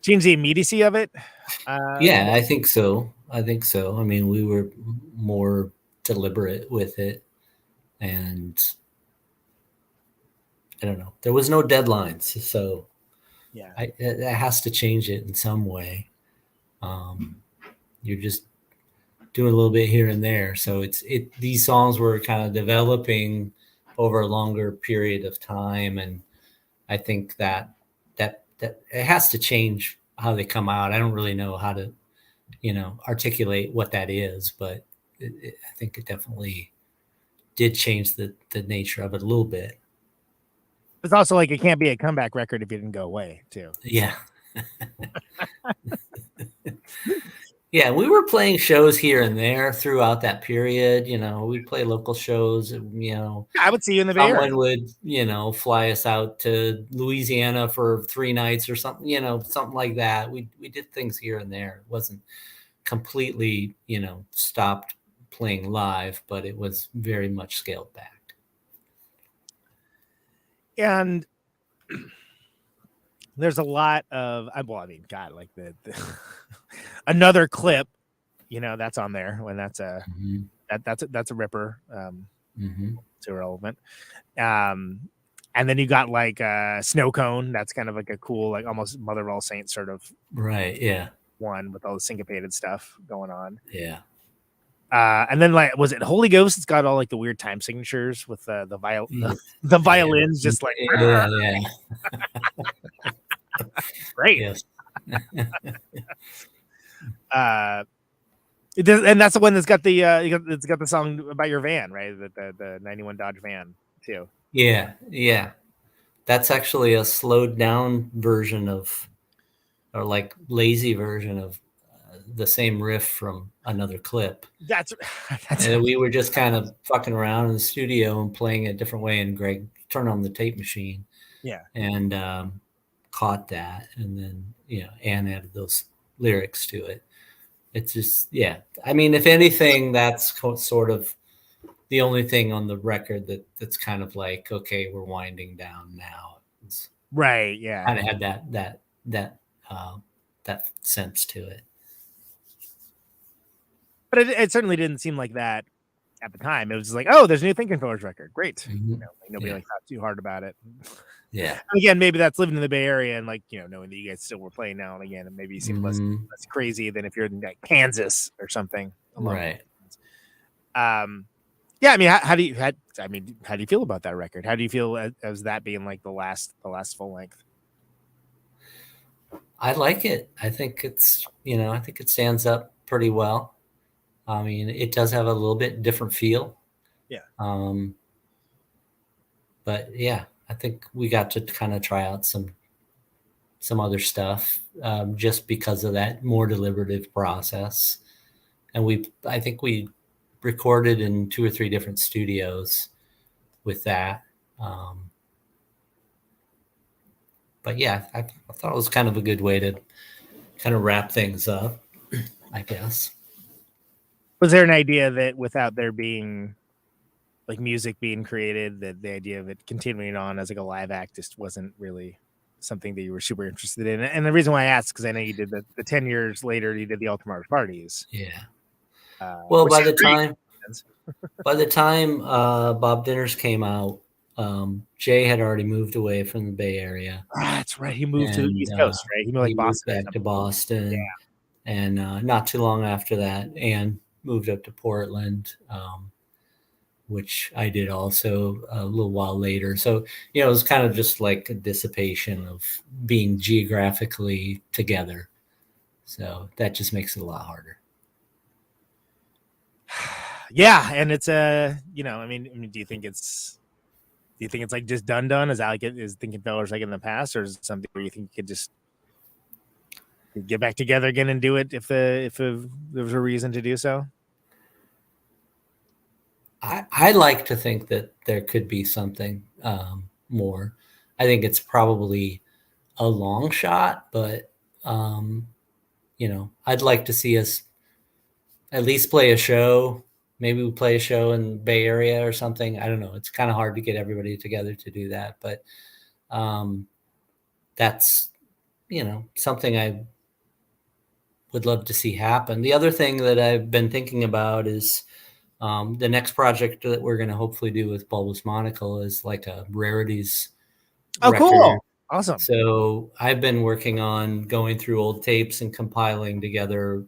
immediacy of it? Yeah, I think so. I mean, we were more deliberate with it, and I don't know. There was no deadlines, so yeah, it has to change it in some way. You're just doing a little bit here and there, so these songs were kind of developing over a longer period of time, and I think that it has to change how they come out. I don't really know how to, articulate what that is, but I think it definitely did change the nature of it a little bit. It's also like it can't be a comeback record if you didn't go away too. Yeah. Yeah, we were playing shows here and there throughout that period. We'd play local shows. I would see you in the Bay Area. Someone would, fly us out to Louisiana for 3 nights or something, something like that. We did things here and there. It wasn't completely, stopped playing live, but it was very much scaled back. And there's a lot of, God, like the another clip, that's on there when that's a that's a ripper. It's irrelevant. And then you got like Snow Cone. That's kind of like a cool, like almost Mother of All Saints sort of one with all the syncopated stuff going on. Yeah. And then like, was it Holy Ghost? It's got all like the weird time signatures with the violins, just like yeah. Great. Yes. It does, and that's the one that's got the it's got the song about your van, right? The 91 Dodge van too. Yeah. That's actually a slowed down version of, or like lazy version of the same riff from another clip. That's and we were just kind of fucking around in the studio and playing it a different way, and Greg turned on the tape machine. Yeah. And caught that, and then Anne added those lyrics to it. It's just, yeah. I mean, if anything, that's sort of the only thing on the record that's kind of like, okay, we're winding down now. It's right. Yeah. Kind of had that sense to it. But it certainly didn't seem like that at the time. It was just like, oh, there's a new Thinking Fellers record. Great. Nobody like thought too hard about it. Yeah. Again, maybe that's living in the Bay Area and like, knowing that you guys still were playing now and again, and maybe you seem less crazy than if you're in like Kansas or something. Right. Yeah. I mean, how do you feel about that record? How do you feel as that being like the last full length? I like it. I think it's, I think it stands up pretty well. I mean, it does have a little bit different feel. Yeah. But yeah, I think we got to kind of try out some other stuff just because of that more deliberative process. And I think we recorded in 2 or 3 different studios with that. But yeah, I thought it was kind of a good way to kind of wrap things up, I guess. Was there an idea that without there being like music being created, that the idea of it continuing on as like a live act just wasn't really something that you were super interested in? And the reason why I asked, because I know you did the 10 years later, you did the Ultramarch parties. Yeah. Well, by the time Bob Dinners came out, Jay had already moved away from the Bay Area. That's right. He moved to the East Coast, right? He moved like Boston. Moved back to Boston. Yeah. And not too long after that, Anne moved up to Portland, which I did also a little while later. So, it was kind of just like a dissipation of being geographically together. So that just makes it a lot harder. Yeah, and it's I mean, do you think it's like just done? Is that like is Thinking Fellers like in the past, or is it something where you think you could just get back together again and do it if there was a reason to do so? I like to think that there could be something more. I think it's probably a long shot, but I'd like to see us at least play a show. Maybe we play a show in the Bay Area or something. I don't know. It's kind of hard to get everybody together to do that, but that's something I would love to see happen. The other thing that I've been thinking about is the next project that we're going to hopefully do with Bulbous Monocle is like a rarities. Oh, record. cool. Awesome. So I've been working on going through old tapes and compiling together,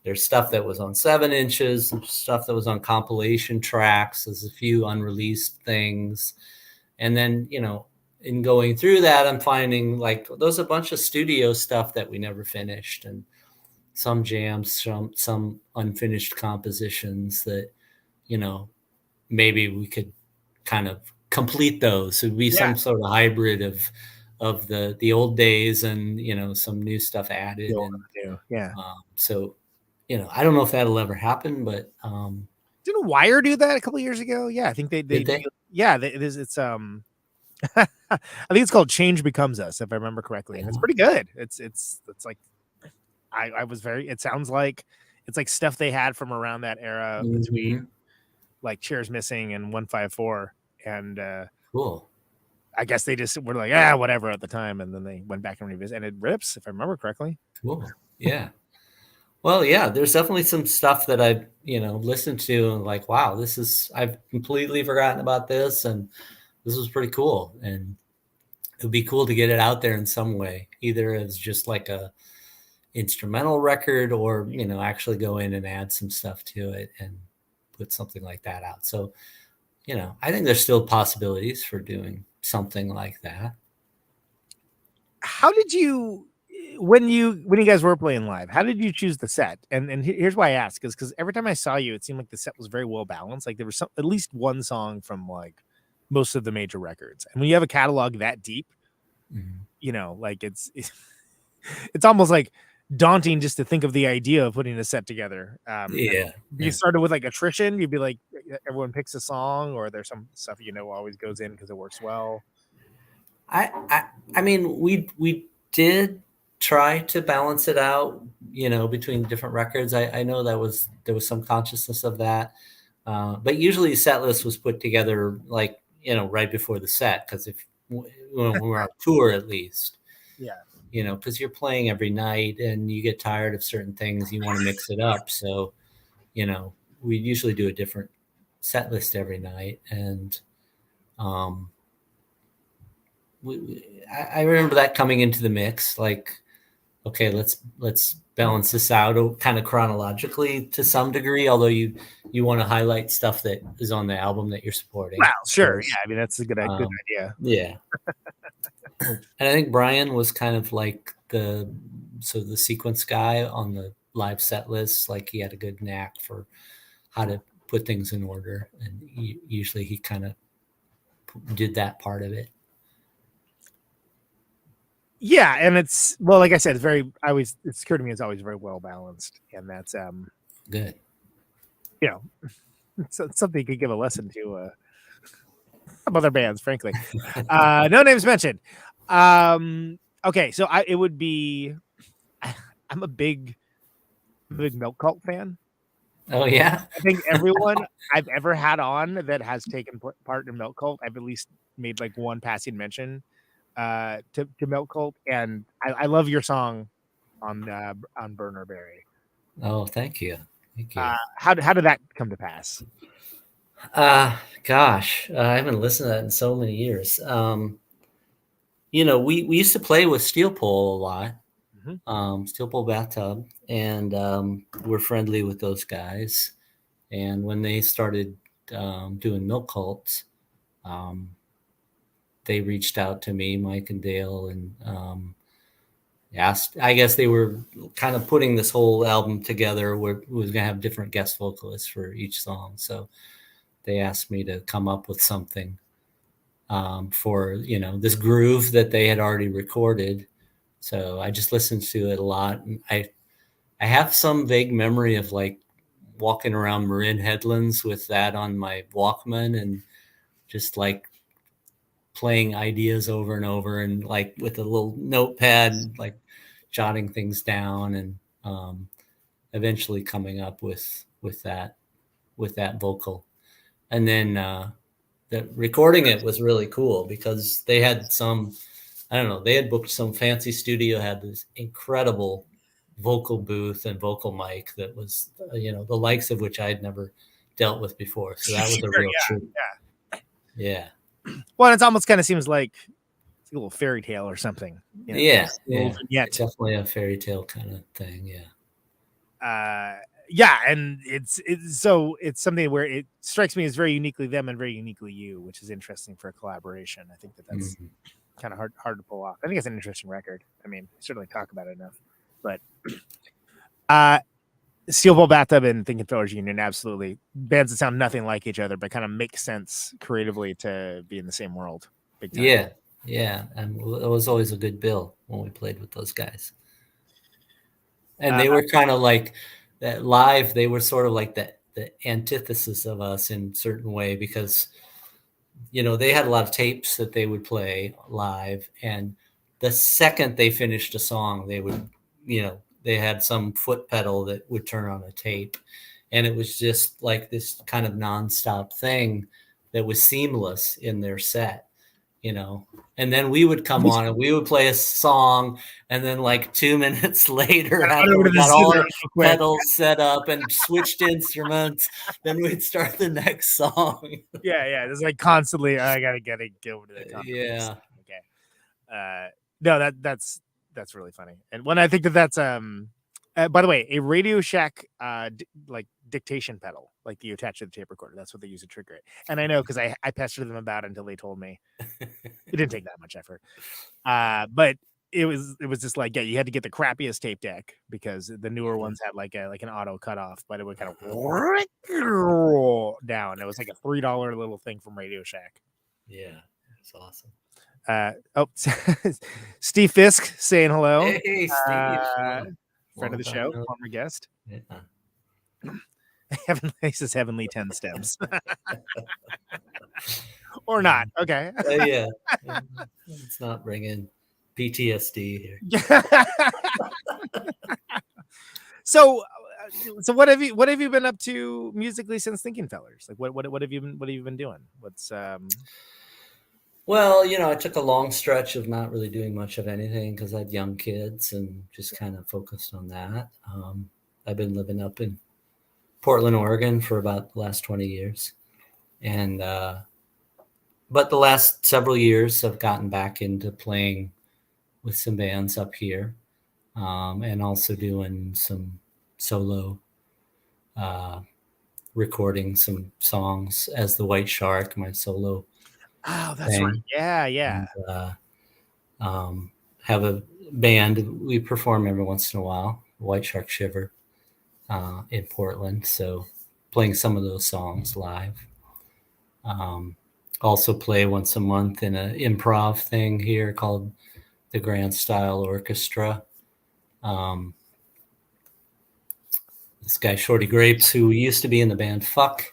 there's stuff that was on 7 inches, some stuff that was on compilation tracks. There's a few unreleased things. And then, in going through that, I'm finding like there's a bunch of studio stuff that we never finished, and some jams, some unfinished compositions that, maybe we could kind of complete those. It would be some sort of hybrid of the old days and, some new stuff added. So, I don't know if that'll ever happen, but didn't Wire do that a couple of years ago? Yeah, I think they yeah, it's I think it's called Change Becomes Us, if I remember correctly, and it's pretty good. It's like I was very. It sounds like it's like stuff they had from around that era between like Chairs Missing and 154, and cool. I guess they just were like whatever at the time, and then they went back and revisited, and it rips, if I remember correctly. Cool. Yeah. Well, yeah, there's definitely some stuff that I, listened to and like, wow, I've completely forgotten about this, and this was pretty cool. And it would be cool to get it out there in some way, either as just like a instrumental record or, actually go in and add some stuff to it and put something like that out. So, I think there's still possibilities for doing something like that. How did you, when you guys were playing live, how did you choose the set? And here's why I ask, is because every time I saw you, it seemed like the set was very well balanced. Like there was at least one song from like most of the major records. And when you have a catalog that deep, like it's almost like daunting just to think of the idea of putting a set together. You started with like attrition. You'd be like, everyone picks a song, or there's some stuff always goes in because it works well. I mean, we did try to balance it out, between different records. I know there was some consciousness of that, but usually the set list was put together like right before the set, because when we're on tour, at least, because you're playing every night and you get tired of certain things, you want to mix it up. So we usually do a different set list every night, and I remember that coming into the mix, like, okay, let's balance this out kind of chronologically to some degree, although you want to highlight stuff that is on the album that you're supporting. Well, sure. Yeah, I mean, that's a good idea. Yeah. And I think Brian was kind of like the sequence guy on the live set list. Like he had a good knack for how to put things in order. And usually he kind of did that part of it. Yeah, and it's well, like I said, it's occurred to me it's always very well balanced, and that's Good. you know, it's something you could give a lesson to some other bands, frankly. No names mentioned. Okay, so it would be. I'm a big Milk Cult fan. Oh yeah. I think everyone I've ever had on that has taken part in Milk Cult, I've at least made like one passing mention to Milk Cult, and I love your song on Burner Berry. Oh, thank you. Thank you. How did that come to pass? Gosh, I haven't listened to that in so many years. We used to play with Steel Pole a lot. Steel Pole Bathtub, and we're friendly with those guys. And when they started doing Milk Cults, they reached out to me, Mike and Dale, and asked. I guess they were kind of putting this whole album together where we was going to have different guest vocalists for each song. So they asked me to come up with something for this groove that they had already recorded. So I just listened to it a lot, and I have some vague memory of like walking around Marin Headlands with that on my Walkman and just like playing ideas over and over, and like with a little notepad, like jotting things down, and eventually coming up with that vocal. And then recording it was really cool because they had they had booked some fancy studio, had this incredible vocal booth and vocal mic that was, the likes of which I had never dealt with before. So that was a real treat. Yeah. Well, it almost kind of seems like it's a little fairy tale or something. Yeah. It's definitely a fairy tale kind of thing. Yeah. And it's something where it strikes me as very uniquely them and very uniquely you, which is interesting for a collaboration. I think that's kind of hard to pull off. I think it's an interesting record. I mean, certainly talk about it enough, but Steel Pole Bathtub and Thinking Fellers Union, absolutely bands that sound nothing like each other, but kind of make sense creatively to be in the same world. Big time. Yeah, and it was always a good bill when we played with those guys. And they were kind of like that live. They were sort of like the antithesis of us in a certain way because they had a lot of tapes that they would play live, and the second they finished a song, they would, they had some foot pedal that would turn on a tape, and it was just like this kind of nonstop thing that was seamless in their set, and then we would come on and we would play a song, and then like 2 minutes later, after we got all our pedals set up and switched instruments, then we'd start the next song. Yeah. It's like constantly, I gotta get over to the conference. Yeah. Okay. No, that's really funny. And when I think that's by the way, a Radio Shack like dictation pedal, like you attach to the tape recorder. That's what they use to trigger it. And I know because I pestered them about it until they told me. It didn't take that much effort. But it was just like, you had to get the crappiest tape deck because the newer ones had like an auto cutoff, but it would kind of down. It was like a $3 little thing from Radio Shack. Yeah, it's awesome. Steve Fisk saying hello. Hey, Steve. Friend of the show, former guest. Yeah. He says Heavenly 10 stems. Or not. Okay. Yeah. It's not bringing PTSD here. So what have you been up to musically since Thinking Fellers? Like what have you been doing? What's Well, I took a long stretch of not really doing much of anything because I had young kids and just kind of focused on that. I've been living up in Portland, Oregon for about the last 20 years. And but the last several years I've gotten back into playing with some bands up here, and also doing some solo recording some songs as the White Shark, my solo. Oh, that's thing. Right. Yeah. And, have a band. We perform every once in a while, White Shark Shiver, in Portland. So playing some of those songs live. also play once a month in an improv thing here called the Grand Style Orchestra. This guy Shorty Grapes, who used to be in the band Fuck,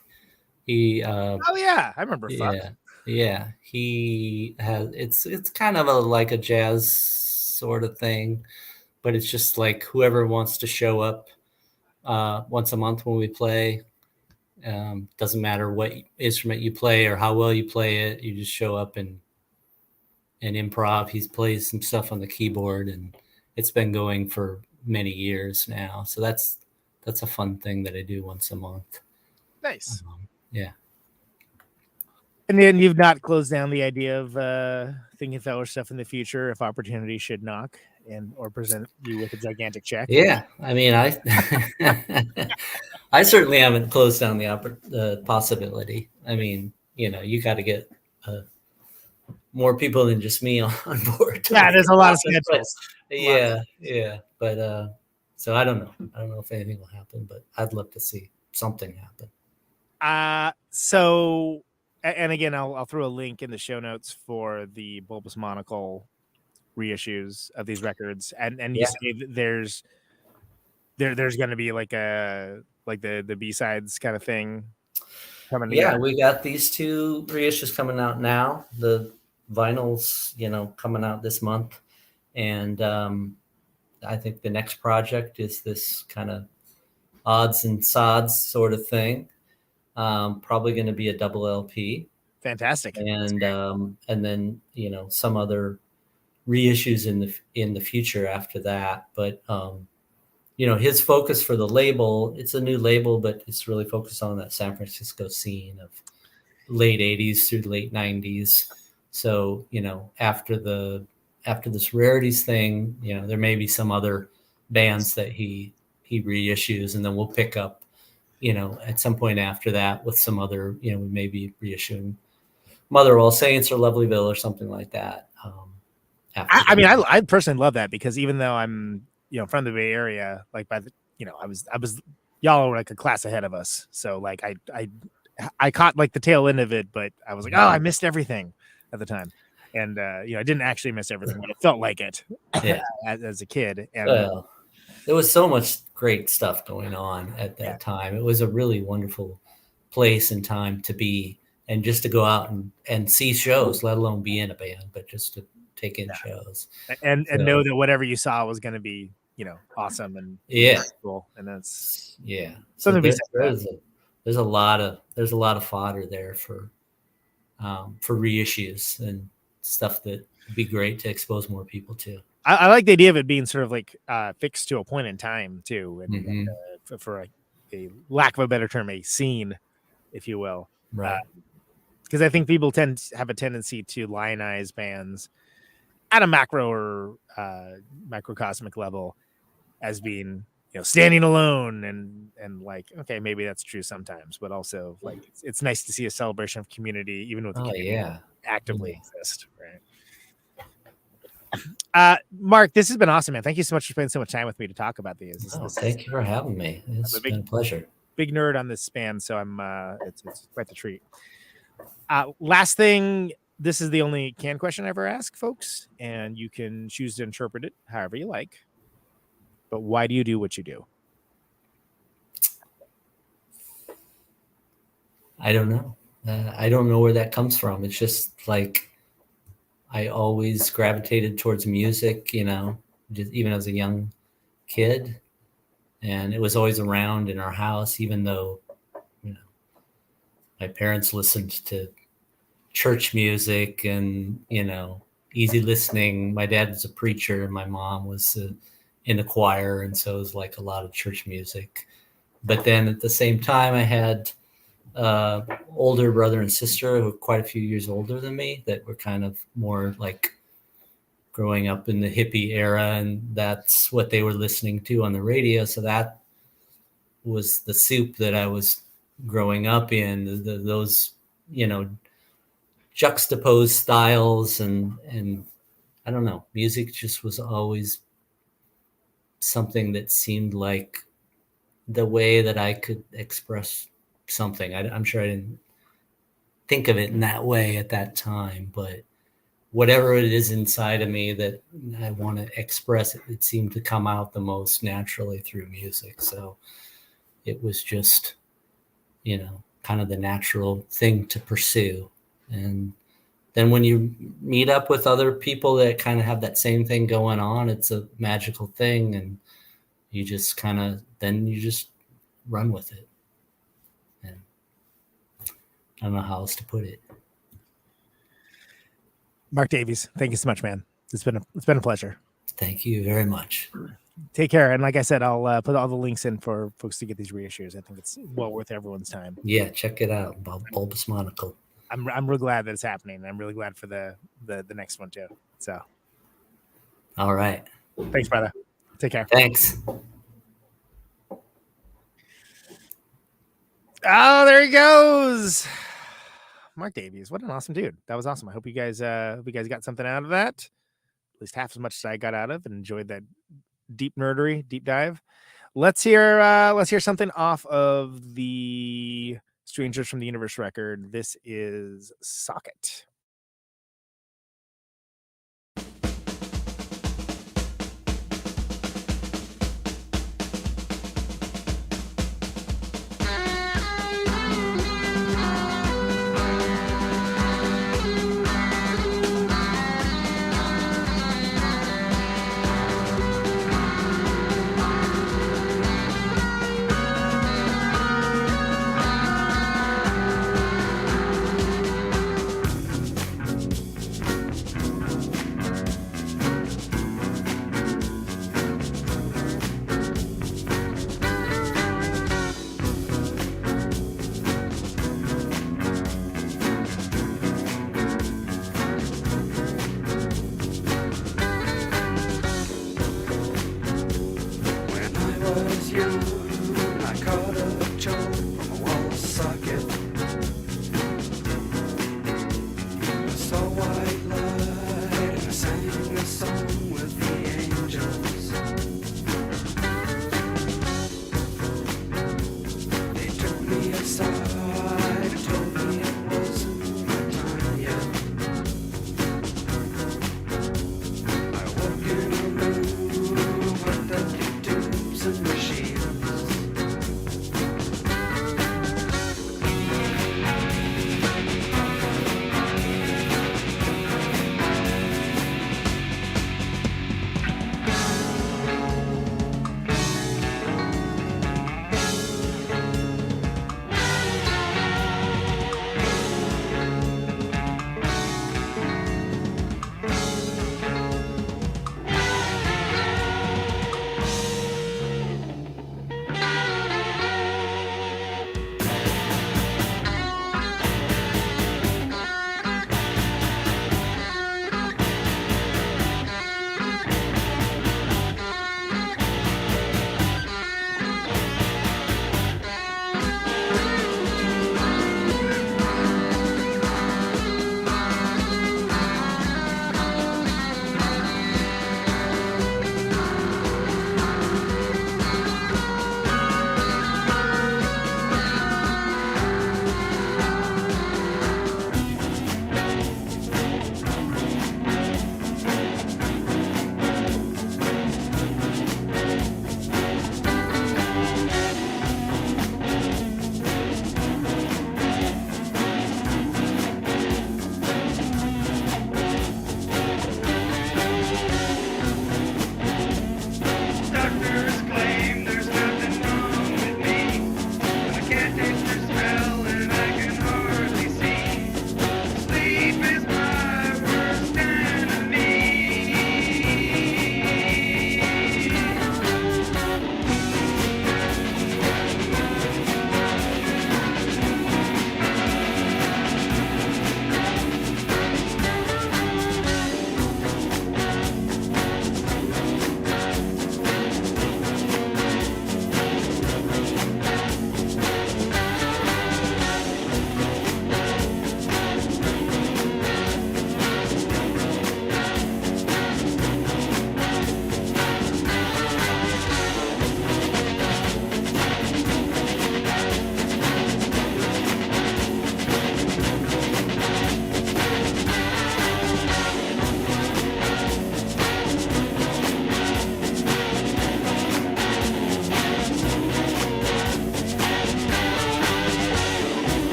he Oh yeah, I remember. Fuck. yeah, he has. It's kind of like a jazz sort of thing, but it's just like whoever wants to show up once a month when we play. Doesn't matter what instrument you play or how well you play it. You just show up and improv. He plays some stuff on the keyboard, and it's been going for many years now. So that's a fun thing that I do once a month. Nice. Yeah. And then you've not closed down the idea of thinking of other stuff in the future if opportunity should knock or present you with a gigantic check. Yeah, I mean, I I certainly haven't closed down the possibility. I mean, you got to get more people than just me on board. Yeah, there's a lot of schedules. Yeah. But so I don't know. I don't know if anything will happen, but I'd love to see something happen. So, and again, I'll throw a link in the show notes for the Bulbous Monocle reissues of these records, and you say that there's going to be like the B-sides kind of thing coming together. We got these 2 reissues coming out now. The vinyl's coming out this month, and I think the next project is this kind of odds and sods sort of thing. Probably going to be a double LP. Fantastic. And then some other reissues in the future after that. But his focus for the label, it's a new label, but it's really focused on that San Francisco scene of late 80s through the late 90s. So after this rarities thing, there may be some other bands that he reissues, and then we'll pick up at some point after that with some other, we may be reissuing Mother of All Saints or Lovelyville or something like that. I personally love that, because even though I'm, from the Bay Area, like I was y'all were like a class ahead of us. So like I caught like the tail end of it, but I was like, I missed everything at the time. And, I didn't actually miss everything, but it felt like it as a kid. And there was so much great stuff going on at that time. It was a really wonderful place and time to be, and just to go out and see shows, let alone be in a band, but just to take in shows and know that whatever you saw was going to be, awesome and cool. And that's something. So there's a lot of fodder there for reissues and stuff that would be great to expose more people to. I like the idea of it being sort of like fixed to a point in time too, and for a lack of a better term, a scene, if you will, right? Because I think people have a tendency to lionize bands at a macro or microcosmic level as being, standing alone, and like, okay, maybe that's true sometimes, but also like it's nice to see a celebration of community, even with the community actively exist, right? Mark, this has been awesome, man. Thank you so much for spending so much time with me to talk about these. Thank you for having me. It's been a pleasure. Big nerd on this band, so I'm it's quite the treat. Last thing, this is the only can question I ever ask folks, and you can choose to interpret it however you like. But why do you do what you do? I don't know. I don't know where that comes from. It's just like I always gravitated towards music, just even as a young kid. And it was always around in our house, even though, my parents listened to church music and, easy listening. My dad was a preacher and my mom was in the choir. And so it was like a lot of church music. But then at the same time, I had older brother and sister who were quite a few years older than me that were kind of more like growing up in the hippie era, and that's what they were listening to on the radio. So that was the soup that I was growing up in, those juxtaposed styles, and I don't know, music just was always something that seemed like the way that I could express something. I'm sure I didn't think of it in that way at that time, but whatever it is inside of me that I want to express, it seemed to come out the most naturally through music. So it was just, kind of the natural thing to pursue. And then when you meet up with other people that kind of have that same thing going on, it's a magical thing. And you just then you just run with it. And I don't know how else to put it. Mark Davies, thank you so much, man. It's been a pleasure. Thank you very much. Take care. And like I said, I'll put all the links in for folks to get these reissues. I think it's well worth everyone's time. Yeah, check it out. Bulbous Monocle. I'm really glad that it's happening. I'm really glad for the next one too. So, all right. Thanks, brother. Take care. Thanks. Oh, there he goes. Mark Davies. What an awesome dude. That was awesome. I hope you guys got something out of that. At least half as much as I got out of and enjoyed that deep nerdery, deep dive. Let's hear something off of the Strangers from the Universe record. This is Socket.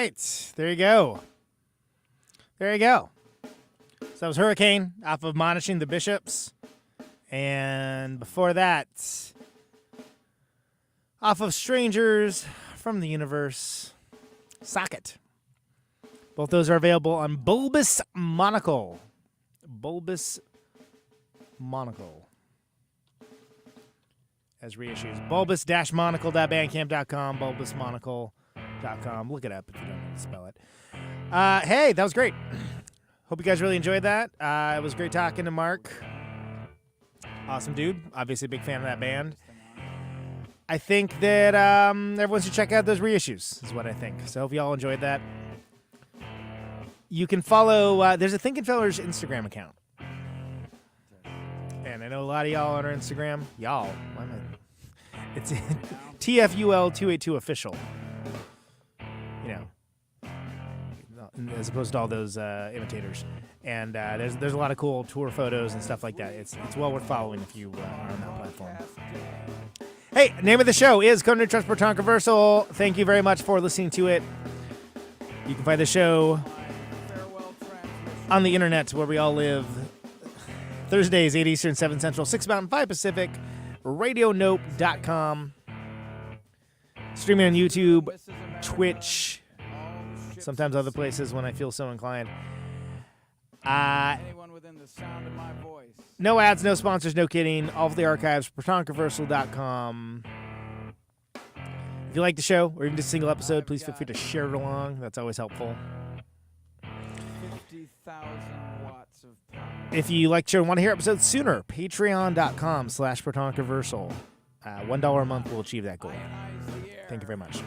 right. There you go. There you go. So that was Hurricane off of Admonishing The Bishops. And before that, off of Strangers from the Universe, Socket. Both those are available on Bulbous Monocle. Bulbous Monocle. As reissues. Bulbous-monocle.bandcamp.com. Bulbousmonocle.com. Look it up if you don't know how to spell it. Hey, that was great. Hope you guys really enjoyed that. It was great talking to Mark. Awesome dude. Obviously a big fan of that band. I think that everyone should check out those reissues, is what I think. So hope you all enjoyed that. You can follow, there's a Thinking Fellers Instagram account. And I know a lot of y'all on our Instagram. Y'all. Why am I? It's TFUL 282 official. You know. As opposed to all those imitators. And there's a lot of cool tour photos and stuff like that. It's well worth following if you are on that platform. Hey, name of the show is Conan Neutron's Protonic Reversal. Thank you very much for listening to it. You can find the show on the internet where we all live. Thursdays, 8 Eastern, 7 Central, 6 Mountain, 5 Pacific. RadioNope.com. Streaming on YouTube, Twitch, sometimes other places when I feel so inclined. No ads, no sponsors, no kidding. All of the archives, ProtonicReversal.com. If you like the show or even just a single episode, please feel free to share it along. That's always helpful. 50,000 watts of power. If you like the show and want to hear episodes sooner, patreon.com/ProtonicReversal. $1 a month will achieve that goal. Thank you very much.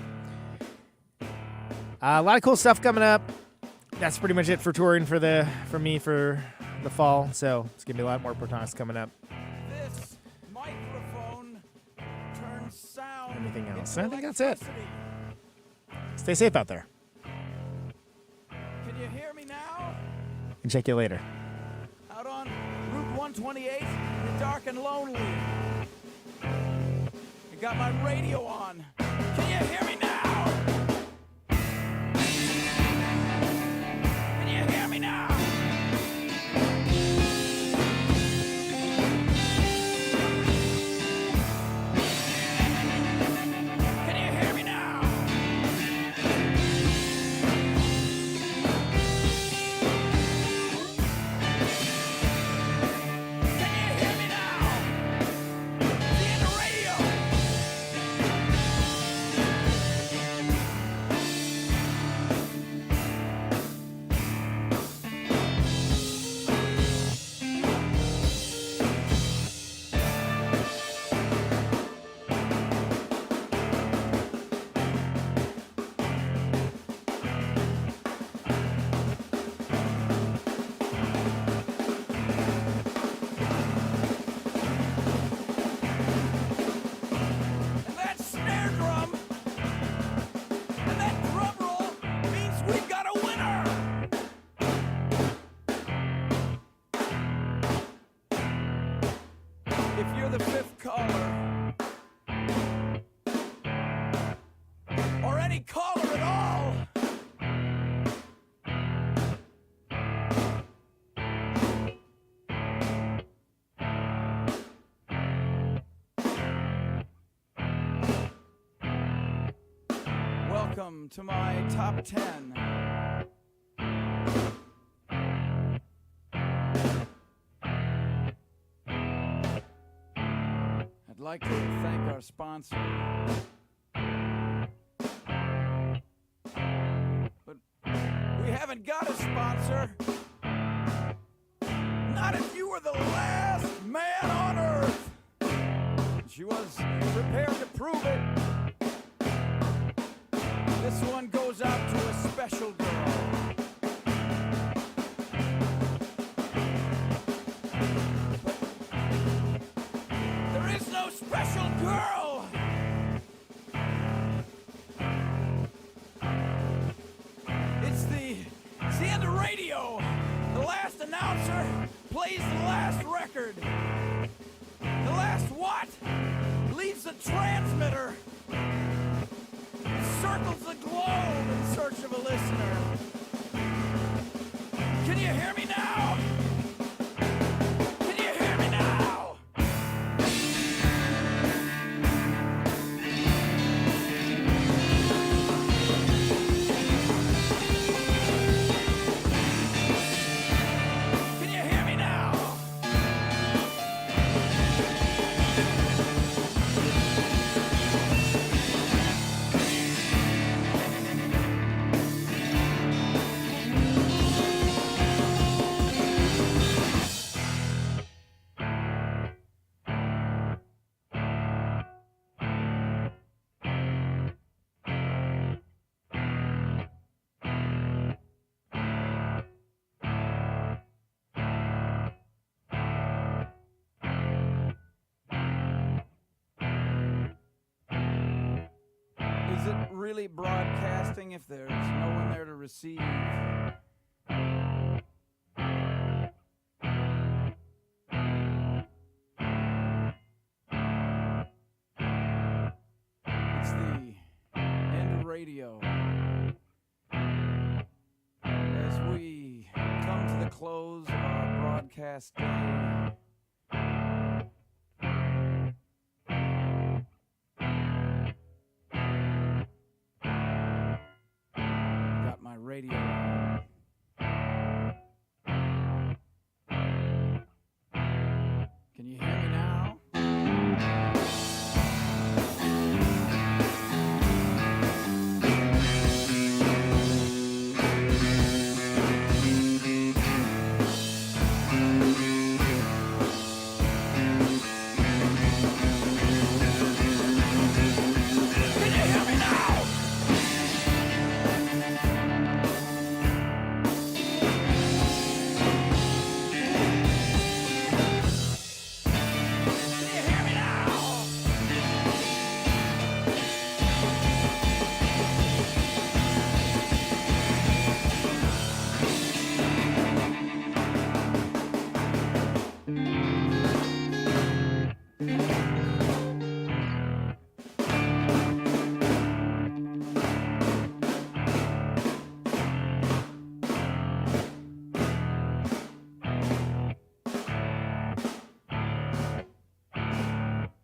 A lot of cool stuff coming up. That's pretty much it for touring for me for the fall. So it's gonna be a lot more Protonics coming up. This microphone turns sound. Anything else? I think that's it. Stay safe out there. Can you hear me now? And check you later. Out on Route 128, you're dark and lonely. You got my radio on. Can you hear me now? Can you hear me now? Can you hear me now? Can you hear me now? See you on the radio. And that snare drum and that drum roll means we've got a winner. If you're the fifth caller, or any caller at all, welcome to my top 10. I'd like to thank our sponsor. But we haven't got a sponsor. Not if you were the last man on earth. She was prepared to prove it. This one goes out to a special girl. There is no special girl. It's the end of radio. The last announcer plays the last record. The last what? Leaves the transmitter. Circles the globe in search of a listener. it really broadcasting if there's no one there to receive? It's the end of radio. As we come to the close of our broadcast day, got my radio on. Can you hear me now?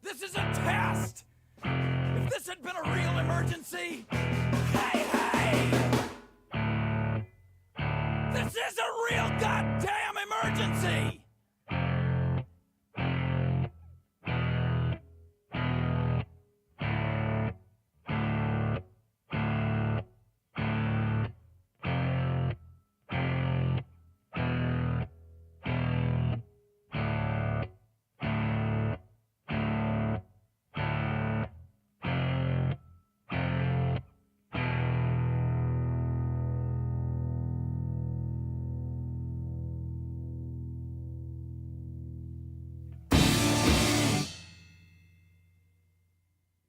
This is a test! If this had been a real emergency, hey! This is a real